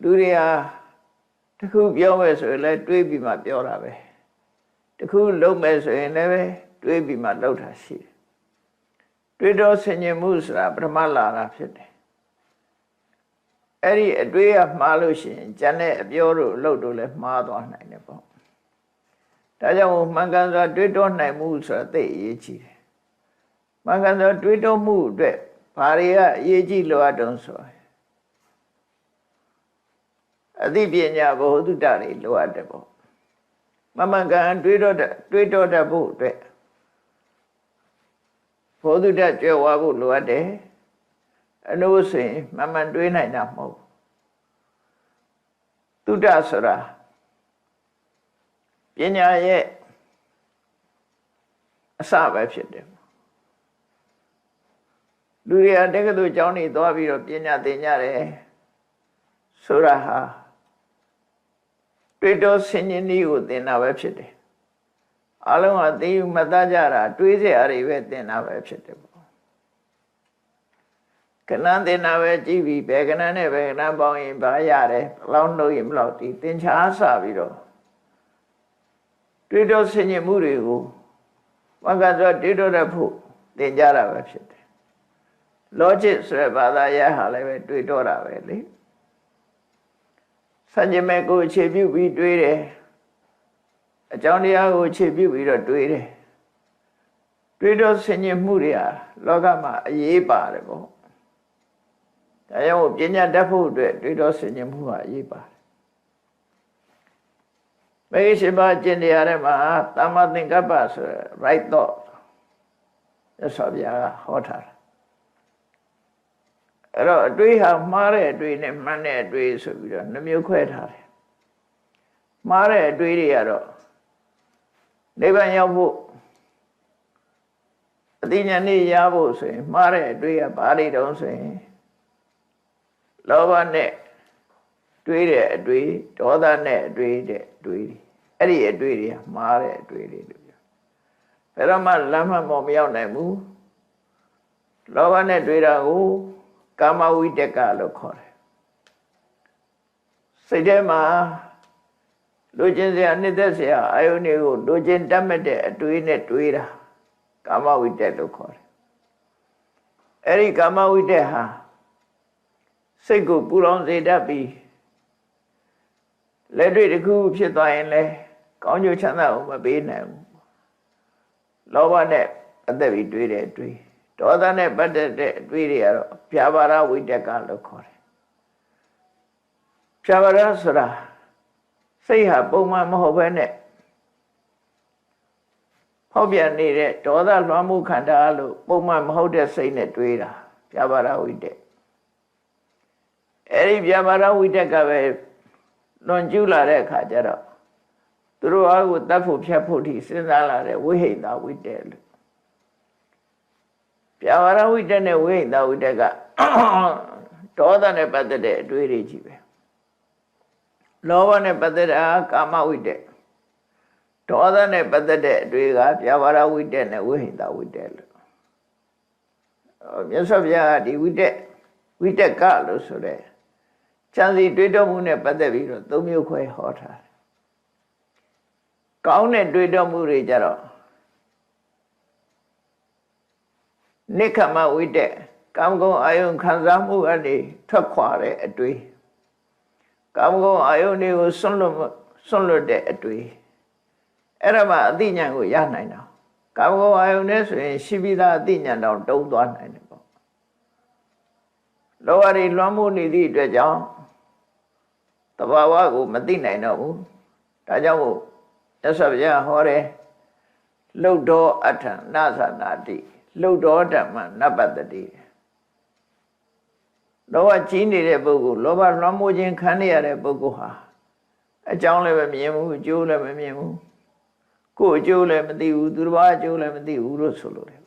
လူတွေကတခုပြောမယ်ဆိုရင်လည်းတွေးပြီးမှပြောတာပဲတခုလုပ်မယ်ဆိုရင်လည်းပဲတွေးပြီးမှလုပ်တာရှိတယ်တွေးတော့ဆင်ញင်မှုဆိုတာပထမလာတာဖြစ်တယ်အဲ့ဒီအတွေးကမှားလို့ရှိရင်ကျန်တဲ့အပြောတို့လုပ်တို့လည်းမှားသွားနိုင်တယ်ပေါ့ဒါကြောင့်မှန်ကန်စွာတွေးတောနိုင်မှုဆိုတာသိအရေးကြီးတယ်မှန်ကန်စွာတွေးတောမှုအတွက်ဘာတွေကအရေးကြီးလိုအပ်တုံးဆိုအသိပညာဘ ਹੁ တုတ္တတွေလိုအပ်တယ်ပေါ့မှန်ကန်တွေးတောတတ်ဖို့အတွက်ဘ ਹੁ တုတ္တကြွယ်ဝဖို့လိုအပ်တယ်အနုဆိုရင်မှန်တွေးနိုင်တာမဟုတ်တုတ္တဆိုတာပညာရဲ့အစပဲဖြစ်တယ်လူတွေတက္ကသိုလ်ကျောင်းနေသွားပြီးတော့ပညာသင်ကြတယ်ဆိုတာဟာတွေးတောဆင်ញင်နည်းကိုသင်တာပဲဖြစ်တယ်အလုံးကသိယူမသားကြတာတွေးစရာတွေပဲသင်တာပဲဖြစ်တယ်ပေါ့ကဏ္ဍသင်တာပဲကြည့်ပြီးဘယ်ကဏ္ဍနဲ့ဘယ်ကဏ္ဍပေါင်းရင်ဘာရတယ်ဘလောက်နှုတ်ရင်ဘလောက်ဒီသင်ချားစပြီးတော့တွေးတောဆင်ញင်မှုတွေကိုမကဆိုတွေးတောတတ်ဖို့သင်ကြတာပဲဖြစ်တယ် logic ဆိုတဲ့ဘာသာရပ်ဟာလည်းပဲတွေးတောတာပဲလေစัจ jime ကိုအခြေပြုပြီးတွေးတယ်အကြောင်းတရားကိုအခြေပြုပြီးတော့တွေးတယ်တွေးတောဆင်ញင်မှုတွေဟာလောကမှာအရေးပါတယ်ပေါ့ဒါကြောင့်ပညာတတ်ဖို့အတွက်တွေးတောဆင်ញင်မှုဟာအရေးပါတယ်မဂ္ဂင်၈ပါးကျင့်တရားထဲမှာသမ္မာသင်္ကပ္ပဆိုရယ် right thought ဆိုဗျာဟောထားတာအဲ့တော့အတွေးဟာမှားတဲ့အတွေးနဲ့မှန်တဲ့အတွေးဆိုပြီးတော့နှမျိုးခွဲထားတယ်မှားတဲ့အတွေးတွေကတော့နိဗ္ဗာန်ရောက်ဖို့အသိဉာဏ်နဲ့ရဖို့ဆိုရင်မှားတဲ့အတွေးကဘာတွေတုံးဆိုရင်လောဘနဲ့တွေးတဲ့အတွေးဒေါသနဲ့အတွေးတဲ့တွေးအဲ့ဒီအတွေးတွေကမှားတဲ့အတွေးတွေလို့ပြောဘယ်တော့မှလမ်းမှန်ပေါ်မရောက်နိုင်ဘူးလောဘနဲ့တွေးတာကိုကာမဝိတကလို့ခေါ်တယ်စိတ်ထဲမှာလူချင်းစရာနှစ်သက်စရာအာယုန်တွေကိုလူချင်းတတ်မဲ့တဲ့အတွေးနဲ့တွေးတာကာမဝိတက်လို့ခေါ်တယ်အဲ့ဒီကာမဝိတက်ဟာစိတ်ကိုပူလောင်စေတတ်ပြီးလက်တွေ့တစ်ခုဖြစ်သွားရင်လည်းကောင်းကျိုးချမ်းသာကိုမပေးနိုင်ဘူးလောဘနဲ့အသက်ပြီးတွေးတဲ့အတွေးဒေါသနဲ့ပတ်သက်တဲ့အတွေးတွေကတော့ဖြာပါရဝိတကလို့ခေါ်တယ်ဖြာပါရဆိုတာစိတ်ဟာပုံမှန်မဟုတ်ဘဲနဲ့ဖောက်ပြန်နေတဲ့ဒေါသလွှမ်းမှုခန္ဓာလို့ပုံမှန်မဟုတ်တဲ့စိတ်နဲ့တွေးတာဖြာပါရဝိတက်အဲ့ဒီဖြာပါရဝိတက်ကပဲလွန်ကျူးလာတဲ့အခါကျတော့သူတို့အားကိုတတ်ဖို့ဖြတ်ဖို့ထိစဉ်းစားလာတဲ့ဝိဟိတဝိတက်လို့ပြာဝရဝိတက်နဲ့ဝိဟိတဝိတက်ကဒေါသနဲ့ပတ်သက်တဲ့အတွေးတွေကြီးပဲလောဘနဲ့ပတ်သက်တာကာမဝိတက်ဒေါသနဲ့ပတ်သက်တဲ့အတွေးကပြာဝရဝိတက်နဲ့ဝိဟိတဝိတက်လို့မြတ်စွာဘုရားဒီဝိတက်ကလို့ဆိုတဲ့ဉာဏ်စီတွေးတောမှုနဲ့ပတ်သက်ပြီးတော့သုံးမျိုးခွဲဟောထားတယ်ကောင်းတဲ့တွေးတောမှုတွေကြတော့နိက္ခမဝိတက်ကာမဂုဏ်အာယုန်ခံစားမှုအနေထွက်ခွာတဲ့အတွေးကာမဂုဏ်အာယုန်တွေကိုစွန့်လွတ်တဲ့အတွေးအဲ့ဒါမှအသိဉာဏ်ကိုရနိုင်တာကာမဂုဏ်အာယုန်နဲ့ဆိုရင်ရှိပြီးသားအသိဉာဏ်တောင်တုံးသွားနိုင်တယ်ပေါ့လောဘတွေလွှမ်းမိုးနေသည့်အတွက်ကြောင့်တဘာဝကိုမသိနိုင်တော့ဘူးဒါကြောင့်မို့မြတ်စွာဘုရားဟောတယ်လုတ်တော်အထံနသနာတိလုတ်တော်ဓမ္မနပတ္တိလောဘကြီးနေတဲ့ပုဂ္ဂိုလ်လောဘလွှမ်းမိုးခြင်းခံရတဲ့ပုဂ္ဂိုလ်ဟာအကြောင်းလည်းမမြင်ဘူးအကျိုးလည်းမမြင်ဘူးကိုယ်အကျိုးလည်းမသိဘူးသူတစ်ပါးအကျိုးလည်းမသိဘူးလို့ဆိုလိုတယ်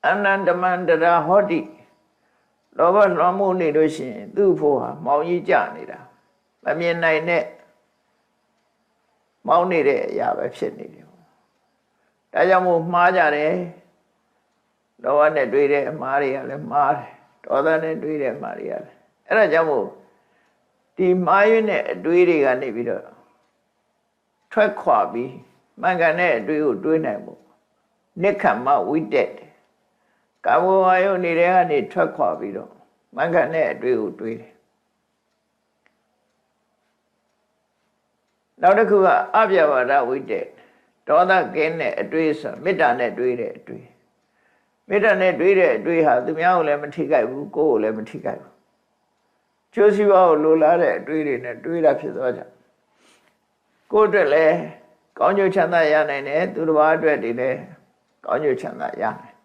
အနန္တမန္တရာဟောတိလောဘလွှမ်းမိုးနေလို့ရှိရင်သူ့ဖို့ဟာမောင်ကြီးကြနေတာမမြင်နိုင်တဲ့မောင်းနေတဲ့အရာပဲဖြစ်နေတယ်ဒါကြောင့်မို့မှားကြတယ်လောဘနဲ့တွေ့တဲ့အမှားတွေကလည်းမှားတယ်ဒေါသနဲ့တွေ့တဲ့အမှားတွေကလည်းအဲ့ဒါကြောင့်မို့ ဒီမှားရင်းတဲ့အတွေးတွေကနေပြီးတော့ထွက်ခွာပြီးမှန်ကန်တဲ့အတွေးကိုတွေးနိုင်ဖို့နိက္ခမဝိတက်ကာမဝါယုန်နေတဲ့ကနေထွက်ခွာပြီးတော့မှန်ကန်တဲ့အတွေးကိုတွေးတယ်နောက်တစ်ခုကအပြဘာဒဝိတက်ဒေါသကင်းတဲ့အတွေးဆိုမေတ္တာနဲ့တွေးတဲ့အတွေးမေတ္တာနဲ့တွေးတဲ့အတွေးဟာသူများကိုလည်းမထိခိုက်ဘူးကိုယ်ကိုလည်းမထိခိုက်ဘူးကျိုးစီးပွားကိုလိုလားတဲ့အတွေးတွေနဲ့တွေးတာဖြစ်သွားကြကိုယ်အတွက်လည်းကောင်းကျိုးချမ်းသာရနိုင်တယ်သူတစ်ပါးအတွက်ဒီလည်းကောင်းကျိုးချမ်းသာရနိုင်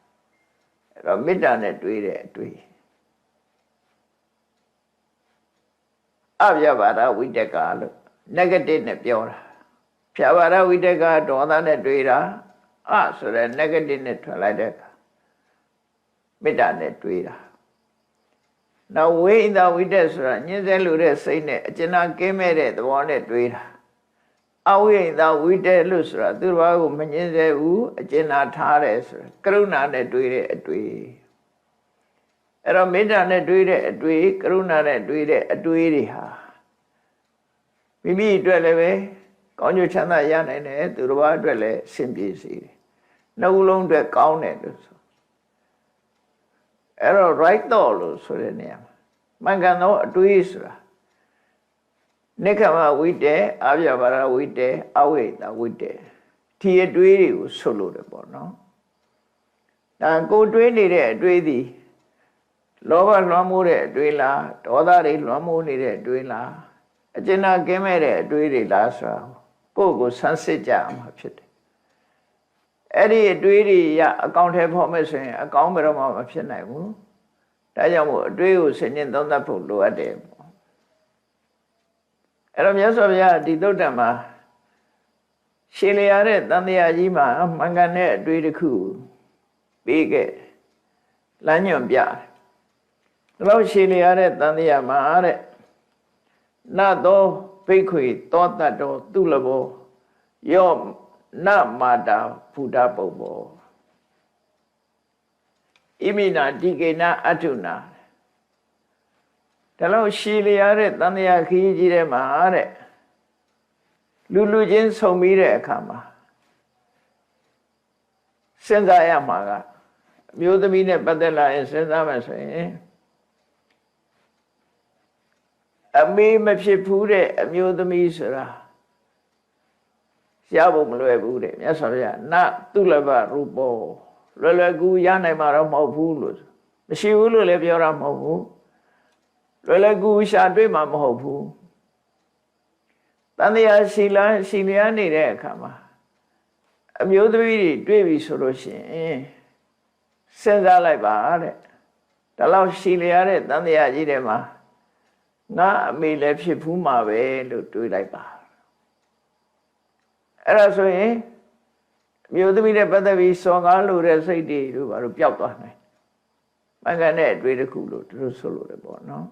အဲ့တော့မေတ္တာနဲ့တွေးတဲ့အတွေးအပြဘာဒဝိတက်ကလို့ negative နဲ့ပြောတာဖြာဘာဒဝိတက်ကဒေါသနဲ့တွေးတာဆိုတဲ့ negative နဲ့ထွက်လိုက်တဲ့အခါမေတ္တာနဲ့တွေးတာနောက်ဝိဟိတဝိတက်ဆိုတာညှင်းဆဲလို့တဲ့စိတ်နဲ့အကျဉ်းကင်းမဲ့တဲ့သဘောနဲ့တွေးတာအဝိဟိတဝိတက်လို့ဆိုတာသူတစ်ပါးကိုမညှင်းဆဲဘူးအကျဉ်းထားတယ်ဆိုတာကရုဏာနဲ့တွေးတဲ့အတွေးအဲ့တော့မေတ္တာနဲ့တွေးတဲ့အတွေးကရုဏာနဲ့တွေးတဲ့အတွေးတွေဟာမိမိအတွက်လည်းပဲကောင်းကျိုးချမ်းသာရနိုင်တယ်သူတစ်ပါးအတွက်လည်းအဆင်ပြေစေတယ်နှစ်ခုလုံးအတွက်ကောင်းတယ်လို့ဆိုအဲ့တော့ right thought လို့ဆိုတဲ့နေရာမှာမှန်ကန်သောအတွေးဆိုတာနိက္ခမဝိတေအပြဘာဒဝိတေအဝိဟိတဝိတေဒီအတွေးတွေကိုဆိုလို့တယ်ပေါ့နော်ဒါကိုတွေးနေတဲ့အတွေးသည်လောဘလွှမ်းမိုးတဲ့အတွေးလားဒေါသတွေလွှမ်းမိုးနေတဲ့အတွေးလားအကျဉ်းကင်းမဲ့တဲ့အတွေးတွေလားဆိုတာကိုယ့်ကိုဆန်းစစ်ကြမှာဖြစ်တယ်အဲ့ဒီအတွေးတွေရအကောင့်ထဲဖော်မဲ့ဆိုရင်အကောင့်ဘယ်တော့မှမဖြစ်နိုင်ဘူးဒါကြောင့်မို့အတွေးကိုဆင်ញင်သုံးသပ်ဖို့လိုအပ်တယ်ပေါ့အဲ့တော့မြတ်စွာဘုရားဒီသုတ္တံမှာရှင်းလျာတဲ့တန်တရားကြီးမှာမှန်ကန်တဲ့အတွေးတစ်ခုပေးခဲ့လမ်းညွှန်ပြတယ်ဒါလို့ရှင်းလျာတဲ့တန်တရားမှာတဲ့နတ်သောဘိက္ခွေသောတတ်တော်သူလဘောယောနမာတာဘုဒ္ဓပုပ္ပောဣမိနာတိကေနအထုနာဒါလို့ရှည်လျာတဲ့တန်တရားခရီးကြီးထဲမှာတဲ့လူချင်းဆုံပြီးတဲ့အခါမှာစဉ်းစားရမှာကအမျိုးသမီးနဲ့ပတ်သက်လာရင်စဉ်းစားမှဆိုရင်အမေမဖြစ်ဘူးတဲ့အမျိုးသမီးဆိုတာရဖို့မလွယ်ဘူးတဲ့မြတ်စွာဘုရားနသုလဘရူပောလွယ်ကူရနိုင်မှာတော့မဟုတ်ဘူးလို့မရှိဘူးလို့လည်းပြောတာမဟုတ်ဘူးလွယ်ကူရှာတွေ့မှာမဟုတ်ဘူးတန်တရားရှိလျားနေတဲ့အခါမှာအမျိုးသမီးတွေတွေ့ပြီဆိုလို့ရှိရင်စဉ်းစားလိုက်ပါတဲ့ဒါလောက်ရှိလျားတဲ့တန်တရားကြီးတွေမှာငါအမေလည်းဖြစ်ဘူးမှာပဲလို့တွေးလိုက်ပါအဲ့ဒါဆိုရင်မြို့သမီးနဲ့ပတ်သက်ပြီးစော်ကားလို့တဲ့စိတ်တွေတို့ဘာလို့ပျောက်သွားနိုင်မှန်ကန်တဲ့အတွေ့တစ်ခုလို့သူတို့ဆိုလို့တယ်ပေါ့နော်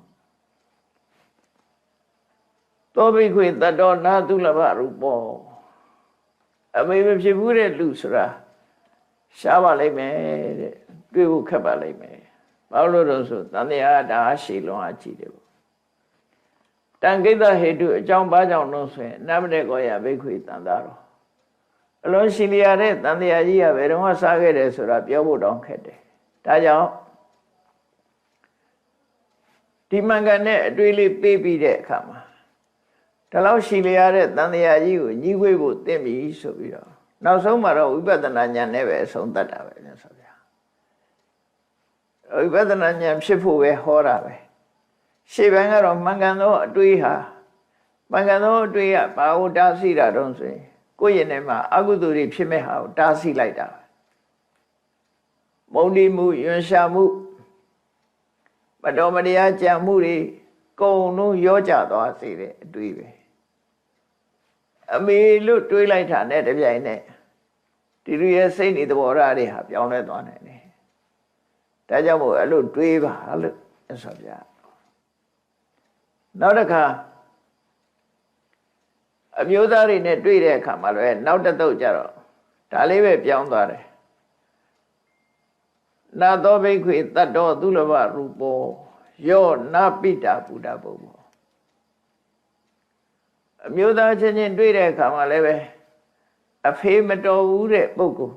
သောဘိခွေတတ္တောနာသုလဘရူပောအမေမဖြစ်ဘူးတဲ့လူဆိုတာရှားပါလိမ့်မယ်တဲ့တွေ့ဖို့ခက်ပါလိမ့်မယ်ဘာလို့လဲဆိုတန်တရားဒါရှည်လွန်အားကြီးတယ်ပေါ့တန်ကိတ္တဟေတုအကြောင်းဘာကြောင့်လို့ဆိုရင်နမတေကောယဘိက္ခွေတန်တာတော့အလုံးရှိလျာတဲ့တန်တရားကြီးကဘယ်တော့မှစားခဲ့တယ်ဆိုတာပြောဖို့တောင်ခက်တယ်ဒါကြောင့်ဒီမှန်ကန်တဲ့အတွေ့လေးပေးပြီးတဲ့အခါမှာဒါလောက်ရှိလျာတဲ့တန်တရားကြီးကိုညီးဝေးဖို့သင့်ပြီဆိုပြီးတော့နောက်ဆုံးမှာတော့ဝိပဿနာဉာဏ်နဲ့ပဲအဆုံးသတ်တာပဲမြတ်စွာဘုရားဝိပဿနာဉာဏ်ဖြစ်ဖို့ပဲဟောတာပဲရှေ့ပိုင်းကတော့မှန်ကန်သောအတွေးဟာမှန်ကန်သောအတွေးကဘာကိုတားဆီးတာတုံးဆိုရင်ကိုယ့်ရင်ထဲမှာအကုသိုလ်တွေဖြစ်မဲ့ဟာကိုတားဆီးလိုက်တာမုန်းတိမှုယွန်ရှာမှုမတော်မတရားကြံမှုတွေကုန်လုံးရောကြသွားစေတဲ့အတွေးပဲအမေလို့တွေးလိုက်တာနဲ့တပြိုင်နက်ဒီလူရဲ့စိတ်နေသဘောထားတွေဟာပြောင်းလဲသွားနိုင်တယ်ဒါကြောင့်မို့အဲ့လိုတွေးပါလို့ဆိုပြနောက်တစ်ခါအမျိုးသားတွေနဲ့တွေ့တဲ့အခါမှာလည်းနောက်တစ်သုတ်ကြတော့ဒါလေးပဲပြောင်းသွားတယ်နာသောဘိက္ခွေတတ္တောသုလဘရူပောယောနပိတာဘုဒ္ဓပုပ္ပော အမျိုးသားချင်းချင်းတွေ့တဲ့အခါမှာလည်းပဲအဖေမတော်ဘူးတဲ့ပုဂ္ဂိုလ်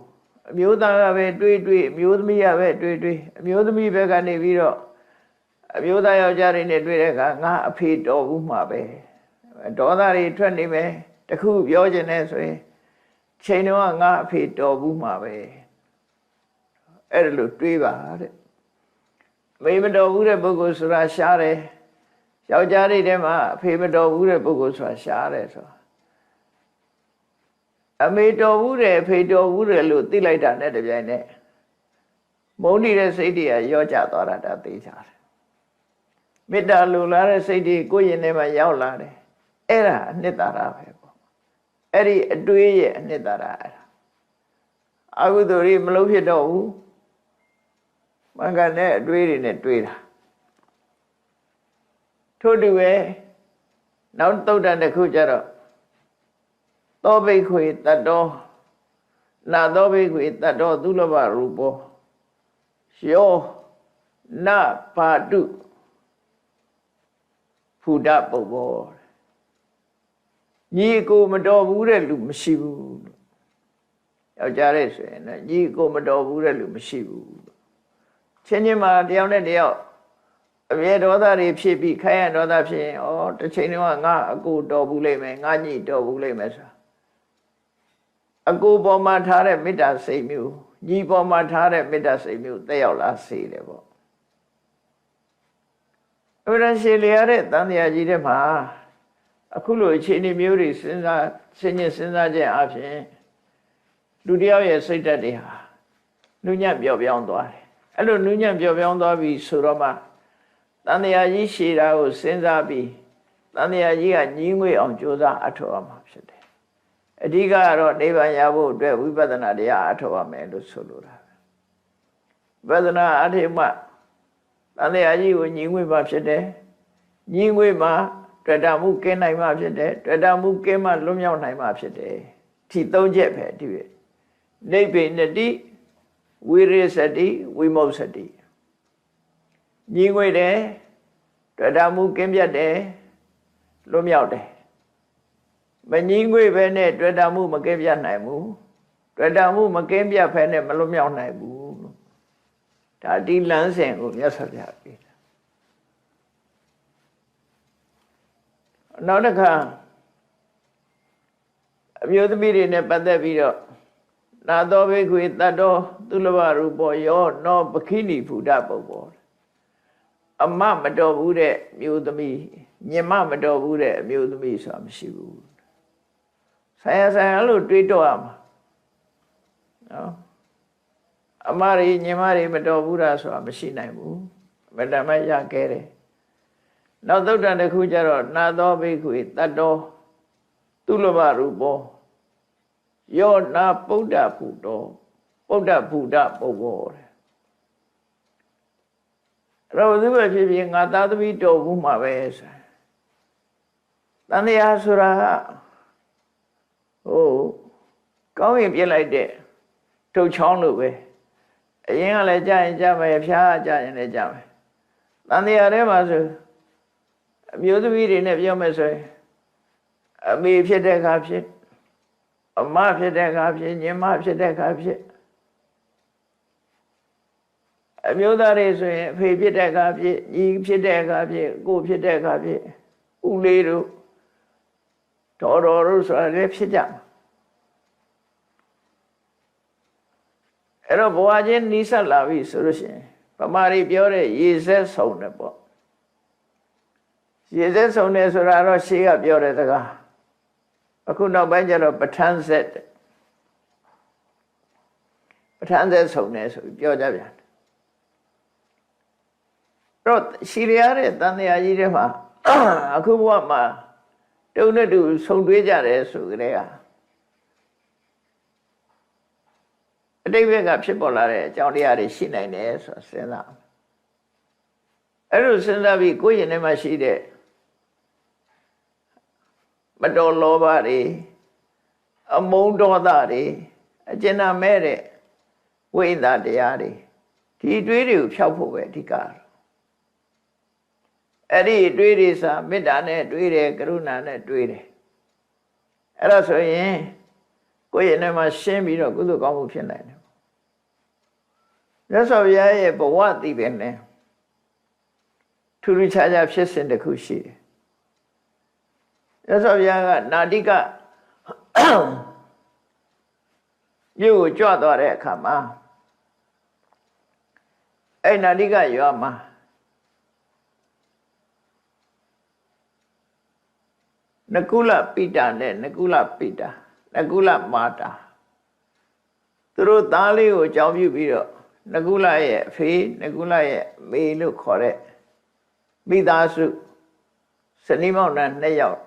အမျိုးသားကပဲတွေ့အမျိုးသမီးကပဲတွေ့အမျိုးသမီးဘက်ကနေပြီးတော့အမျိုးသားယောက်ျားတွေနဲ့တွေ့တဲ့အခါငါအဖေတော်ဘူးမှာပဲဒေါသတွေထွက်နေမယ်တခုပြောခြင်းနဲ့ဆိုရင်ချိန်တော့ငါအဖေတော်ဘူးမှာပဲအဲ့ဒါလို့တွေးပါတဲ့မေမတော်ဘူးတဲ့ပုဂ္ဂိုလ်ဆိုတာရှားတယ်ယောက်ျားတွေထဲမှာအဖေမတော်ဘူးတဲ့ပုဂ္ဂိုလ်ဆိုတာရှားတယ်ဆိုတာအမေတော်ဘူးတယ်အဖေတော်ဘူးတယ်လို့သိလိုက်တာနဲ့တပြိုင်နက်မုန်းနေတဲ့စိတ်တွေကရောကျသွားတာဒါသိကြတယ်မေတ္တာလိုလားတဲ့စိတ်တွေကိုယ်ရင်ထဲမှာရောက်လာတယ်အဲ့ဒါအနှစ်သာရပဲပေါ့အဲ့ဒီအတွေးရဲ့အနှစ်သာရအဲ့ဒါအကုသိုလ်တွေမလုပ်ဖြစ်တော့ဘူးမင်္ဂန်တဲ့အတွေးတွေနဲ့တွေးတာထို့တူပဲနောက်သုတ်တန်တစ်ခုကျတော့သောဘိခွေတတ္တောနာသောဘိခွေတတ္တောသုလဘရူပောယောနပါတုဖူဒပုပ္ပောညီကိုမတော်ဘူးတဲ့လူမရှိဘူးယောက်ျားရဲ့ဆိုရင်ညီကိုမတော်ဘူးတဲ့လူမရှိဘူးချင်းချင်းမှာတယောက်နဲ့တယောက်အမြဲဒေါသတွေဖြစ်ပြီးခိုင်းရဒေါသဖြစ်ရင်တစ်ချိန်တော့ငါအကိုတော်ဘူးလိမ့်မယ်ငါညီတော်ဘူးလိမ့်မယ်ဆိုတာအကိုပေါ်မှာထားတဲ့မေတ္တာစိတ်မျိုးညီပေါ်မှာထားတဲ့မေတ္တာစိတ်မျိုးတက်ရောက်လာစေတယ်ပေါ့အဲ့ဒါရှေ့လျရတဲ့တန်တရားကြီးတဲ့မှာအခုလိုအခြေအနေမျိုးတွေစဉ်းစားခြင်းအပြင်လူတယောက်ရဲ့စိတ်ဓာတ်တွေဟာနုညံ့ပျော့ပြောင်းသွားတယ်အဲ့လိုနုညံ့ပျော့ပြောင်းသွားပြီဆိုတော့မှတန်တရားကြီးရှည်တာကိုစဉ်းစားပြီးတန်တရားကြီးကညီးငွေအောင်ကြိုးစားအထောက်အမှာဖြစ်တယ်အဓိကကတော့နိဗ္ဗာန်ရဖို့အတွက်ဝိပဿနာတရားအထောက်အမယ်လို့ဆိုလိုတာဝိပဿနာအထိမှတန်တရားကြီးကိုညီးငွေမှဖြစ်တယ်ညီးငွေမှတွေ့တာမှုကင်းနိုင်မှဖြစ်တယ်တွေ့တာမှုကင်းမှလွတ်မြောက်နိုင်မှဖြစ်တယ်ဒီသုံးချက်ပဲဒီပဲနိဗ္ဗိနတိဝိရိစတိဝိမု စတိညီငွေတယ်တွေ့တာမှုကင်းပြတ်တယ်လွတ်မြောက်တယ်မညီငွေပဲနဲ့တွေ့တာမှုမကင်းပြတ်နိုင်ဘူးတွေ့တာမှုမကင်းပြတ်ဖဲနဲ့မလွတ်မြောက်နိုင်ဘူးဒါဒီလမ်းစဉ်ကိုမြတ်စွာဘုရားပြတာနောက်တစ်ခါအမျိုးသမီးတွေနဲ့ပတ်သက်ပြီးတော့နာသောဘိခွေတတ္တောသုလဘရူပောယောနောပခိဏိဖူဒပုပ္ပောအမမတော်ဘူးတဲ့မျိုးသမီးညမမတော်ဘူးတဲ့အမျိုးသမီးဆိုတာမရှိဘူးဆိုင်ရလို့တွေးတော့ရမှာနော်အမရီညမရီမတော်ဘူးလားဆိုတာမရှိနိုင်ဘူးမတမရခဲ့တယ်နောက်သုတ်တန်တစ်ခုကျတော့နာသောဘိခွေတတ္တောသုလဘရူပောယောနာပုဒ္ဒဖူတောပုဒ္ဒဖူဒပုပ္ပောတဲ့အဲ့တော့ဒီဘက်ဖြစ်ဖြစ်ငါသာသမီတော်ဘူးမှာပဲဆိုတန်တရားဆိုတာကောင်းရင်ပြစ်လိုက်တဲ့ထုတ်ချောင်းလို့ပဲအရင်ကလည်းကြာရင်ကြာမယ်ဖျားကြာရင်လည်းကြာမယ်တန်တရားထဲမှာဆိုအမျိုးသမီးတွေနဲ့ပြောမယ်ဆိုရင်အမေဖြစ်တဲ့အခါဖြစ်အမဖြစ်တဲ့အခါဖြစ်ညီမဖြစ်တဲ့အခါဖြစ်အမျိုးသားတွေဆိုရင်အဖေဖြစ်တဲ့အခါဖြစ်ညီဖြစ်တဲ့အခါဖြစ်ကိုဖြစ်တဲ့အခါဖြစ်ဦးလေးတို့တော်တို့ဆိုတာလည်းဖြစ်ကြမှာအဲ့တော့ဘဝချင်းနီးစပ်လာပြီဆိုလို့ရှိရင်ဗမာတွေပြောတဲ့ရေစက်ဆုံတယ်ပေါ့ရေစက်ဆုံတယ်ဆိုတာတော့ရှေးကပြောတဲ့စကားအခုနောက်ပိုင်းကျတော့ပဋ္ဌာန်းဆက်ပဋ္ဌာန်းဆက်ဆုံတယ်ဆိုပြီးပြောကြပြန်တော့ရှိရတဲ့တန်တရားကြီးတွေမှာအခုဘဝမှာတုံနဲ့တူဆုံတွေးကြတယ်ဆိုကြတဲ့ကအတိတ်ဘက်ကဖြစ်ပေါ်လာတဲ့အကြောင်းတရားတွေရှိနိုင်တယ်ဆိုစဉ်းစားအဲ့လိုစဉ်းစားပြီးကိုယ့်ရင်ထဲမှာရှိတဲ့မတော်လောဘတွေအမုန်းဒေါသတွေအကျဉ်းနာမဲ့တဲ့ဝိသတရားတွေဒီတွေးတွေကိုဖျောက်ဖို့ပဲအဓိကအဲ့ဒီတွေးတွေစာမေတ္တာနဲ့တွေးတယ်ကရုဏာနဲ့တွေးတယ် အဲ့ဒါဆိုရင်ကိုယ့်ရဲ့နဲ့မှာရှင်းပြီးတော့ကုသိုလ်ကောင်းမှုဖြစ်နိုင်တယ်မြတ်စွာဘုရားရဲ့ဘဝတည်ပင်နဲ့ထူးထူးခြားခြားဖြစ်စဉ်တစ်ခုရှိတယ်မြတ်စွာဘုရားကနာတိကမြို့ကိုကြွသွားတဲ့အခါမှာအဲ့နာတိကရွာမှာနကုလပိတာနဲ့နကုလပိတာနကုလမာတာသူတို့သားလေးကိုအကြောင်းပြုပြီးတော့နကုလရဲ့အဖေနကုလရဲ့မေလို့ခေါ်တဲ့မိသားစုဇနီးမောင်နှံ2 ယောက်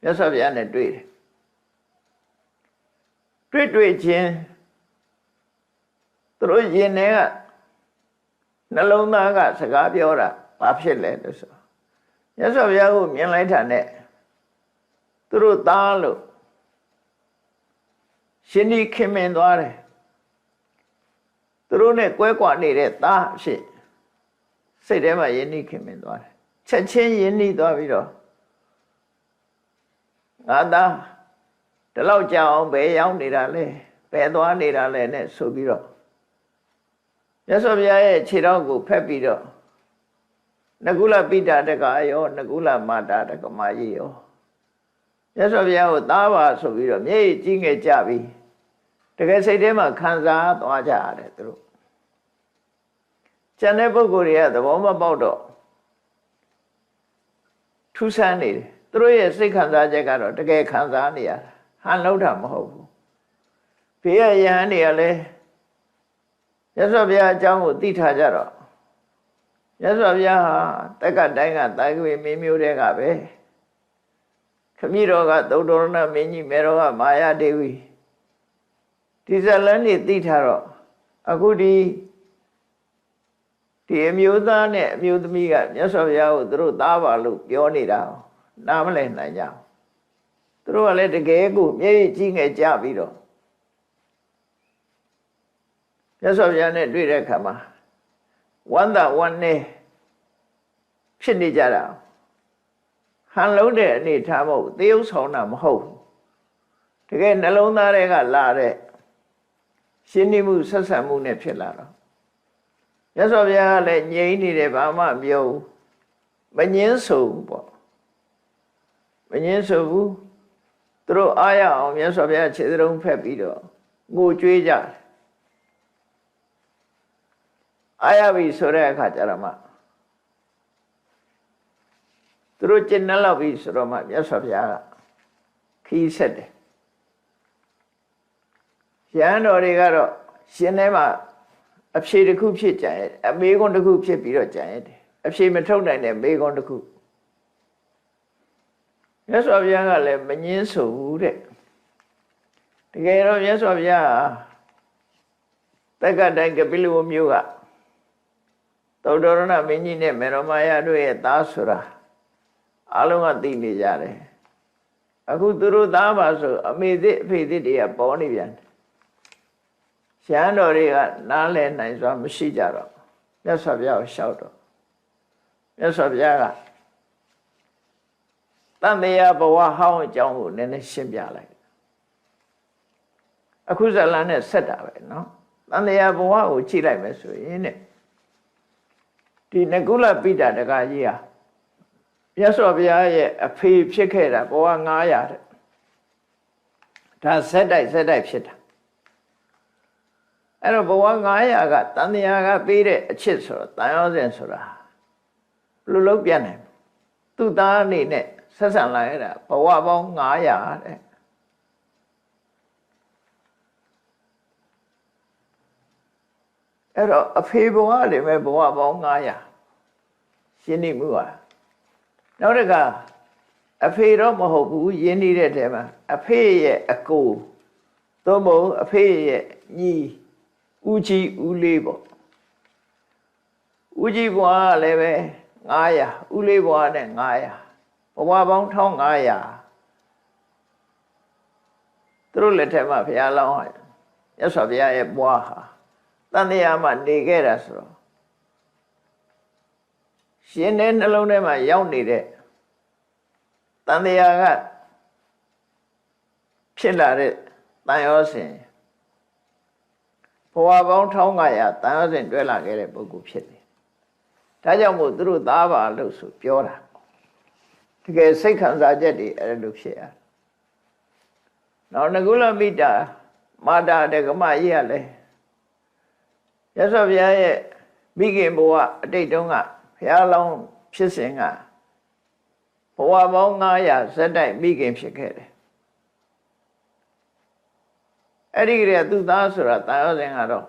မြတ်စွာဘုရားနဲ့တွေ့တယ်တွေ့ချင်းသူတို့ယင်ထဲကနှလုံးသားကစကားပြောတာဘာဖြစ်လဲလို့ဆိုမြတ်စွာဘုရားကိုမြင်လိုက်တာနဲ့သူတို့သားလို့ရှင်ဒီခင်မင်သွားတယ်သူတို့နဲ့ကွဲကွာနေတဲ့သားအဖြစ်စိတ်ထဲမှာယဉ်ဤခင်မင်သွားတယ်ချက်ချင်းယဉ်ဤသွားပြီးတော့ငါသားဒီလောက်ကြာအောင်ဘယ်ရောက်နေတာလဲဘယ်သွားနေတာလဲနဲ့ဆိုပြီးတော့မြတ်စွာဘုရားရဲ့ခြေထောက်ကိုဖက်ပြီးတော့နကုလပိတာတကရောနကုလမာတာတကမကြီးရောမြတ်စွာဘုရားကိုသားပါဆိုပြီးတော့မျက်ရည်ကြီးငယ်ကြပြီတကယ်စိတ်ထဲမှာခံစားသွားကြရတယ်သူတို့ကျန်တဲ့ပုဂ္ဂိုလ်တွေကသဘောမပေါက်တော့ထူးဆန်းနေတယ်သူတို့ရဲ့စိတ်ခံစားချက်ကတော့တကယ်ခံစားနေရတာဟန်လောက်တာမဟုတ်ဘူးဘေးရယဟန်တွေကလည်းမြတ်စွာဘုရားအကြောင်းကိုသိထားကြတော့မြတ်စွာဘုရားဟာတက္ကတိုင်းကတာဂဝေမင်းမျိုးတွေကပဲခမည်းတော်ကသုတ္တရဏမင်းကြီးမေတော်ကမာယာဒေဝီဒီဇလန်းနေသိထားတော့အခုဒီအမျိုးသားနဲ့အမျိုးသမီးကမြတ်စွာဘုရားကိုသူတို့သားပါလို့ပြောနေတာနားမလည်နိုင်ကြဘူးသူတို့ကလည်းတကယ်ကိုမျက်ရည်ကြီးငယ်ကြပြီးတော့မြတ်စွာဘုရားနဲ့တွေ့တဲ့အခါမှာဝမ်းသာဝမ်းနည်းဖြစ်နေကြတာဟန်လုံးတဲ့အနေထားမဟုတ်သေယုတ်ဆောင်တာမဟုတ်ဘူးတကယ်နှလုံးသားတွေကလာတဲ့ရှင်းနေမှုဆက်ဆံမှုနဲ့ဖြစ်လာတော့မြတ်စွာဘုရားကလည်းငြိမ်နေတယ်ဘာမှမပြောဘူးမငင်းဆိုဘူးပေါ့မငင်းဆိုဘူးသူတို့အားရအောင်မြတ်စွာဘုရားခြေစရုံးဖက်ပြီးတော့ငိုကြွေးကြတယ်အားရပြီဆိုတဲ့အခါကျတော့မှသူတို့ကျင့်နှလောက်ပြီဆိုတော့မှမြတ်စွာဘုရားကခီးဆက်တယ်ရဟန်းတော်တွေကတော့ရှင်ထဲမှာအဖြေတစ်ခုဖြစ်ကြရဲ့အမေကွန်းတစ်ခုဖြစ်ပြီးတော့ကြံရတယ်အဖြေမထုတ်နိုင်တဲ့မေကွန်းတစ်ခုမြတ်စွာဘုရားကလည်းမငင်းဆိုဘူးတဲ့တကယ်တော့မြတ်စွာဘုရားတက္ကတိုင်းကပိလဝမြို့ကသုတ္တရဏမင်းကြီးနဲ့မေရမာယတို့ရဲ့သားဆိုတာအလုံးကသိနေကြတယ်အခုသူတို့သားပါဆိုအမေသစ်အဖေသစ်တွေကပေါ်နေပြန်ရဟန်းတော်တွေကနားလည်နိုင်စွာမရှိကြတော့မြတ်စွာဘုရားကိုလျှောက်တော့မြတ်စွာဘုရားကတန်တရားဘဝဟောင်းအကြောင်းကိုနည်းနည်းရှင်းပြလိုက်အခုဇလန်းနဲ့ဆက်တာပဲเนาะတန်တရားဘဝကိုကြည့်လိုက်မယ်ဆိုရင်တဲ့ဒီနကုလပိတာတကကြီးဟာမြတ်စွာဘုရားရဲ့အဖေဖြစ်ခဲ့တာဘဝ900တဲ့ဒါဆက်တိုက်ဖြစ်တာအဲ့တော့ဘဝ900ကတန်တရားကပေးတဲ့အချစ်ဆိုတော့တန်ရောစဉ်ဆိုတာဘယ်လိုလုပ်ပြနိုင်သူ့သားအနေနဲ့ဆက်ဆံလာရတာဘဝပေါင်း900တဲ့အဲ့တော့အဖေဘဝတွေမဲ့ဘဝပေါင်း900ရှင်းနေမှုပါနောက်တစ်ခါအဖေတော့မဟုတ်ဘူးယဉ်နေတဲ့တဲမှာအဖေရဲ့အကိုသို့မဟုတ်အဖေရဲ့ညီဦးကြီးဦးလေးပေါ့ဦးကြီးဘွားလည်းပဲ900ဦးလေးဘွားနဲ့900ဘဝပေါင်း1500သူတို့လက်ထက်မှာဘုရားလောင်းဟာမြတ်စွာဘုရားရဲ့ဘွားဟာတန်တရားမှာနေခဲ့တာဆိုတော့ရှင်တဲ့နှလုံးထဲမှာရောက်နေတဲ့ တန်တရားကဖြစ်လာတဲ့တန်ရောစဉ်ဘဝပေါင်း1500တန်ရောစဉ်တွဲလာခဲ့တဲ့ပုဂ္ဂိုလ်ဖြစ်တယ်ဒါကြောင့်မို့သူတို့သားပါလို့ဆိုပြောတာတကယ်စိတ်ခံစားချက်တွေအဲ့လိုဖြစ်ရနောက်ငကုလမိတာမာတာတက္ကမကြီးကလည်းရသော်ဘုရားရဲ့မိခင်ဘဝအတိတ်တုန်းကဘုရားလောင်းဖြစ်စဉ်ကဘဝပေါင်း900ဇက်တိုက်မိခင်ဖြစ်ခဲ့တယ်အဲ့ဒီကလေးကသူ့သားဆိုတာတာယောဇဉ်ကတော့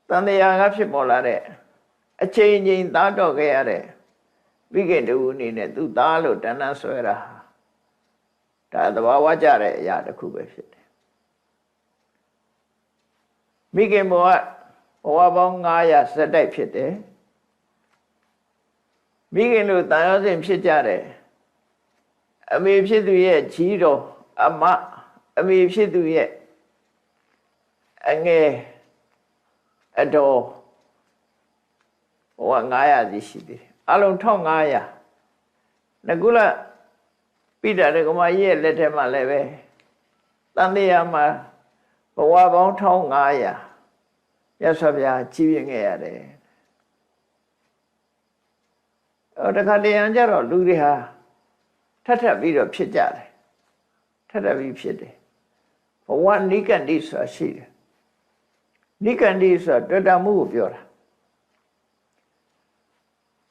တန်တရားကဖြစ်ပေါ်လာတဲ့အချိန်ချင်းသားတော့ခဲ့ရတဲ့မိခင်တူအနေနဲ့သူ့သားလို့တဏ္ဍဆွဲတာဒါသဘာဝကျတဲ့အရာတစ်ခုပဲဖြစ်တယ်မိခင်ဘဝပေါင်း900ဇက်တိုက်ဖြစ်တယ်မိခင်တို့တန်ရောစဉ်ဖြစ်ကြတယ်အမေဖြစ်သူရဲ့ကြီးတော်အမေဖြစ်သူရဲ့အငယ်အတော်ဘဝ900စီရှိသေးတယ်အလုံး1500ငကုလပိဋကမကြီးရဲ့လက်ထက်မှာလည်းပဲတန်တရားမှာဘဝပေါင်း1500ရသော်ဗျာကြီးပြင်းခဲ့ရတယ်တခါတရံကြတော့လူတွေဟာထပ်ပြီးတော့ဖြစ်ကြတယ်ထပ်ပြီးဖြစ်တယ်ဘဝနိကန္တိဆိုတာရှိတယ်နိကန္တိဆိုတာတွေ့တာမှုကိုပြောတာ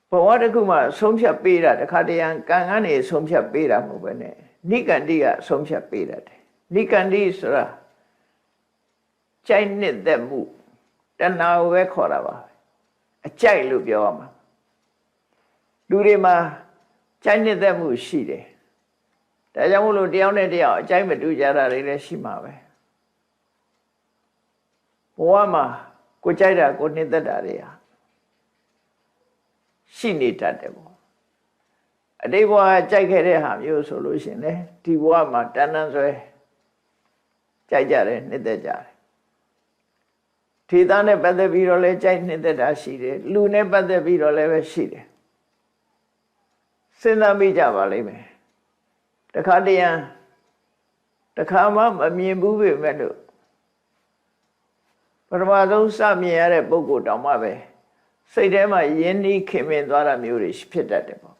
ဘဝတစ်ခုမှာဆုံးဖြတ်ပေးတာတခါတရံကံကနေဆုံးဖြတ်ပေးတာမဟုတ်ပဲနဲ့နိကန္တိကဆုံးဖြတ်ပေးတာတယ်နိကန္တိဆိုတာကြိုက်နှစ်သက်မှုတဏှာကိုပဲခေါ်တာပါအကြိုက်လို့ပြောရမှာလူတွေမှာကြိုက်နှစ်သက်မှုရှိတယ်ဒါကြောင့်မို့လို့တယောက်နဲ့တယောက်အကြိုက်မတူကြတာတွေလည်းရှိမှာပဲဘဝမှာကိုကြိုက်တာကိုနှစ်သက်တာတွေဟာရှိနေတတ်တယ်ပေါ့အတိတ်ဘဝကြိုက်ခဲ့တဲ့ဟာမျိုးဆိုလို့ရှိရင်လေဒီဘဝမှာတဏ္ဍဆွဲကြိုက်ကြတယ်နှစ်သက်ကြတယ်ထေသားနဲ့ပတ်သက်ပြီးတော့လည်းကြိုက်နှစ်သက်တာရှိတယ်လူနဲ့ပတ်သက်ပြီးတော့လည်းပဲရှိတယ်စဉ်းစားမိကြပါလိမ့်မယ်တခါတရံတခါမှမမြင်ဘူးပဲမဲ့လို့ပထမဆုံးစမြင်ရတဲ့ပုဂ္ဂိုလ်တောင်မှပဲစိတ်ထဲမှာယဉ်နှီးခင်မင်သွားတာမျိုးတွေဖြစ်တတ်တယ်ပေါ့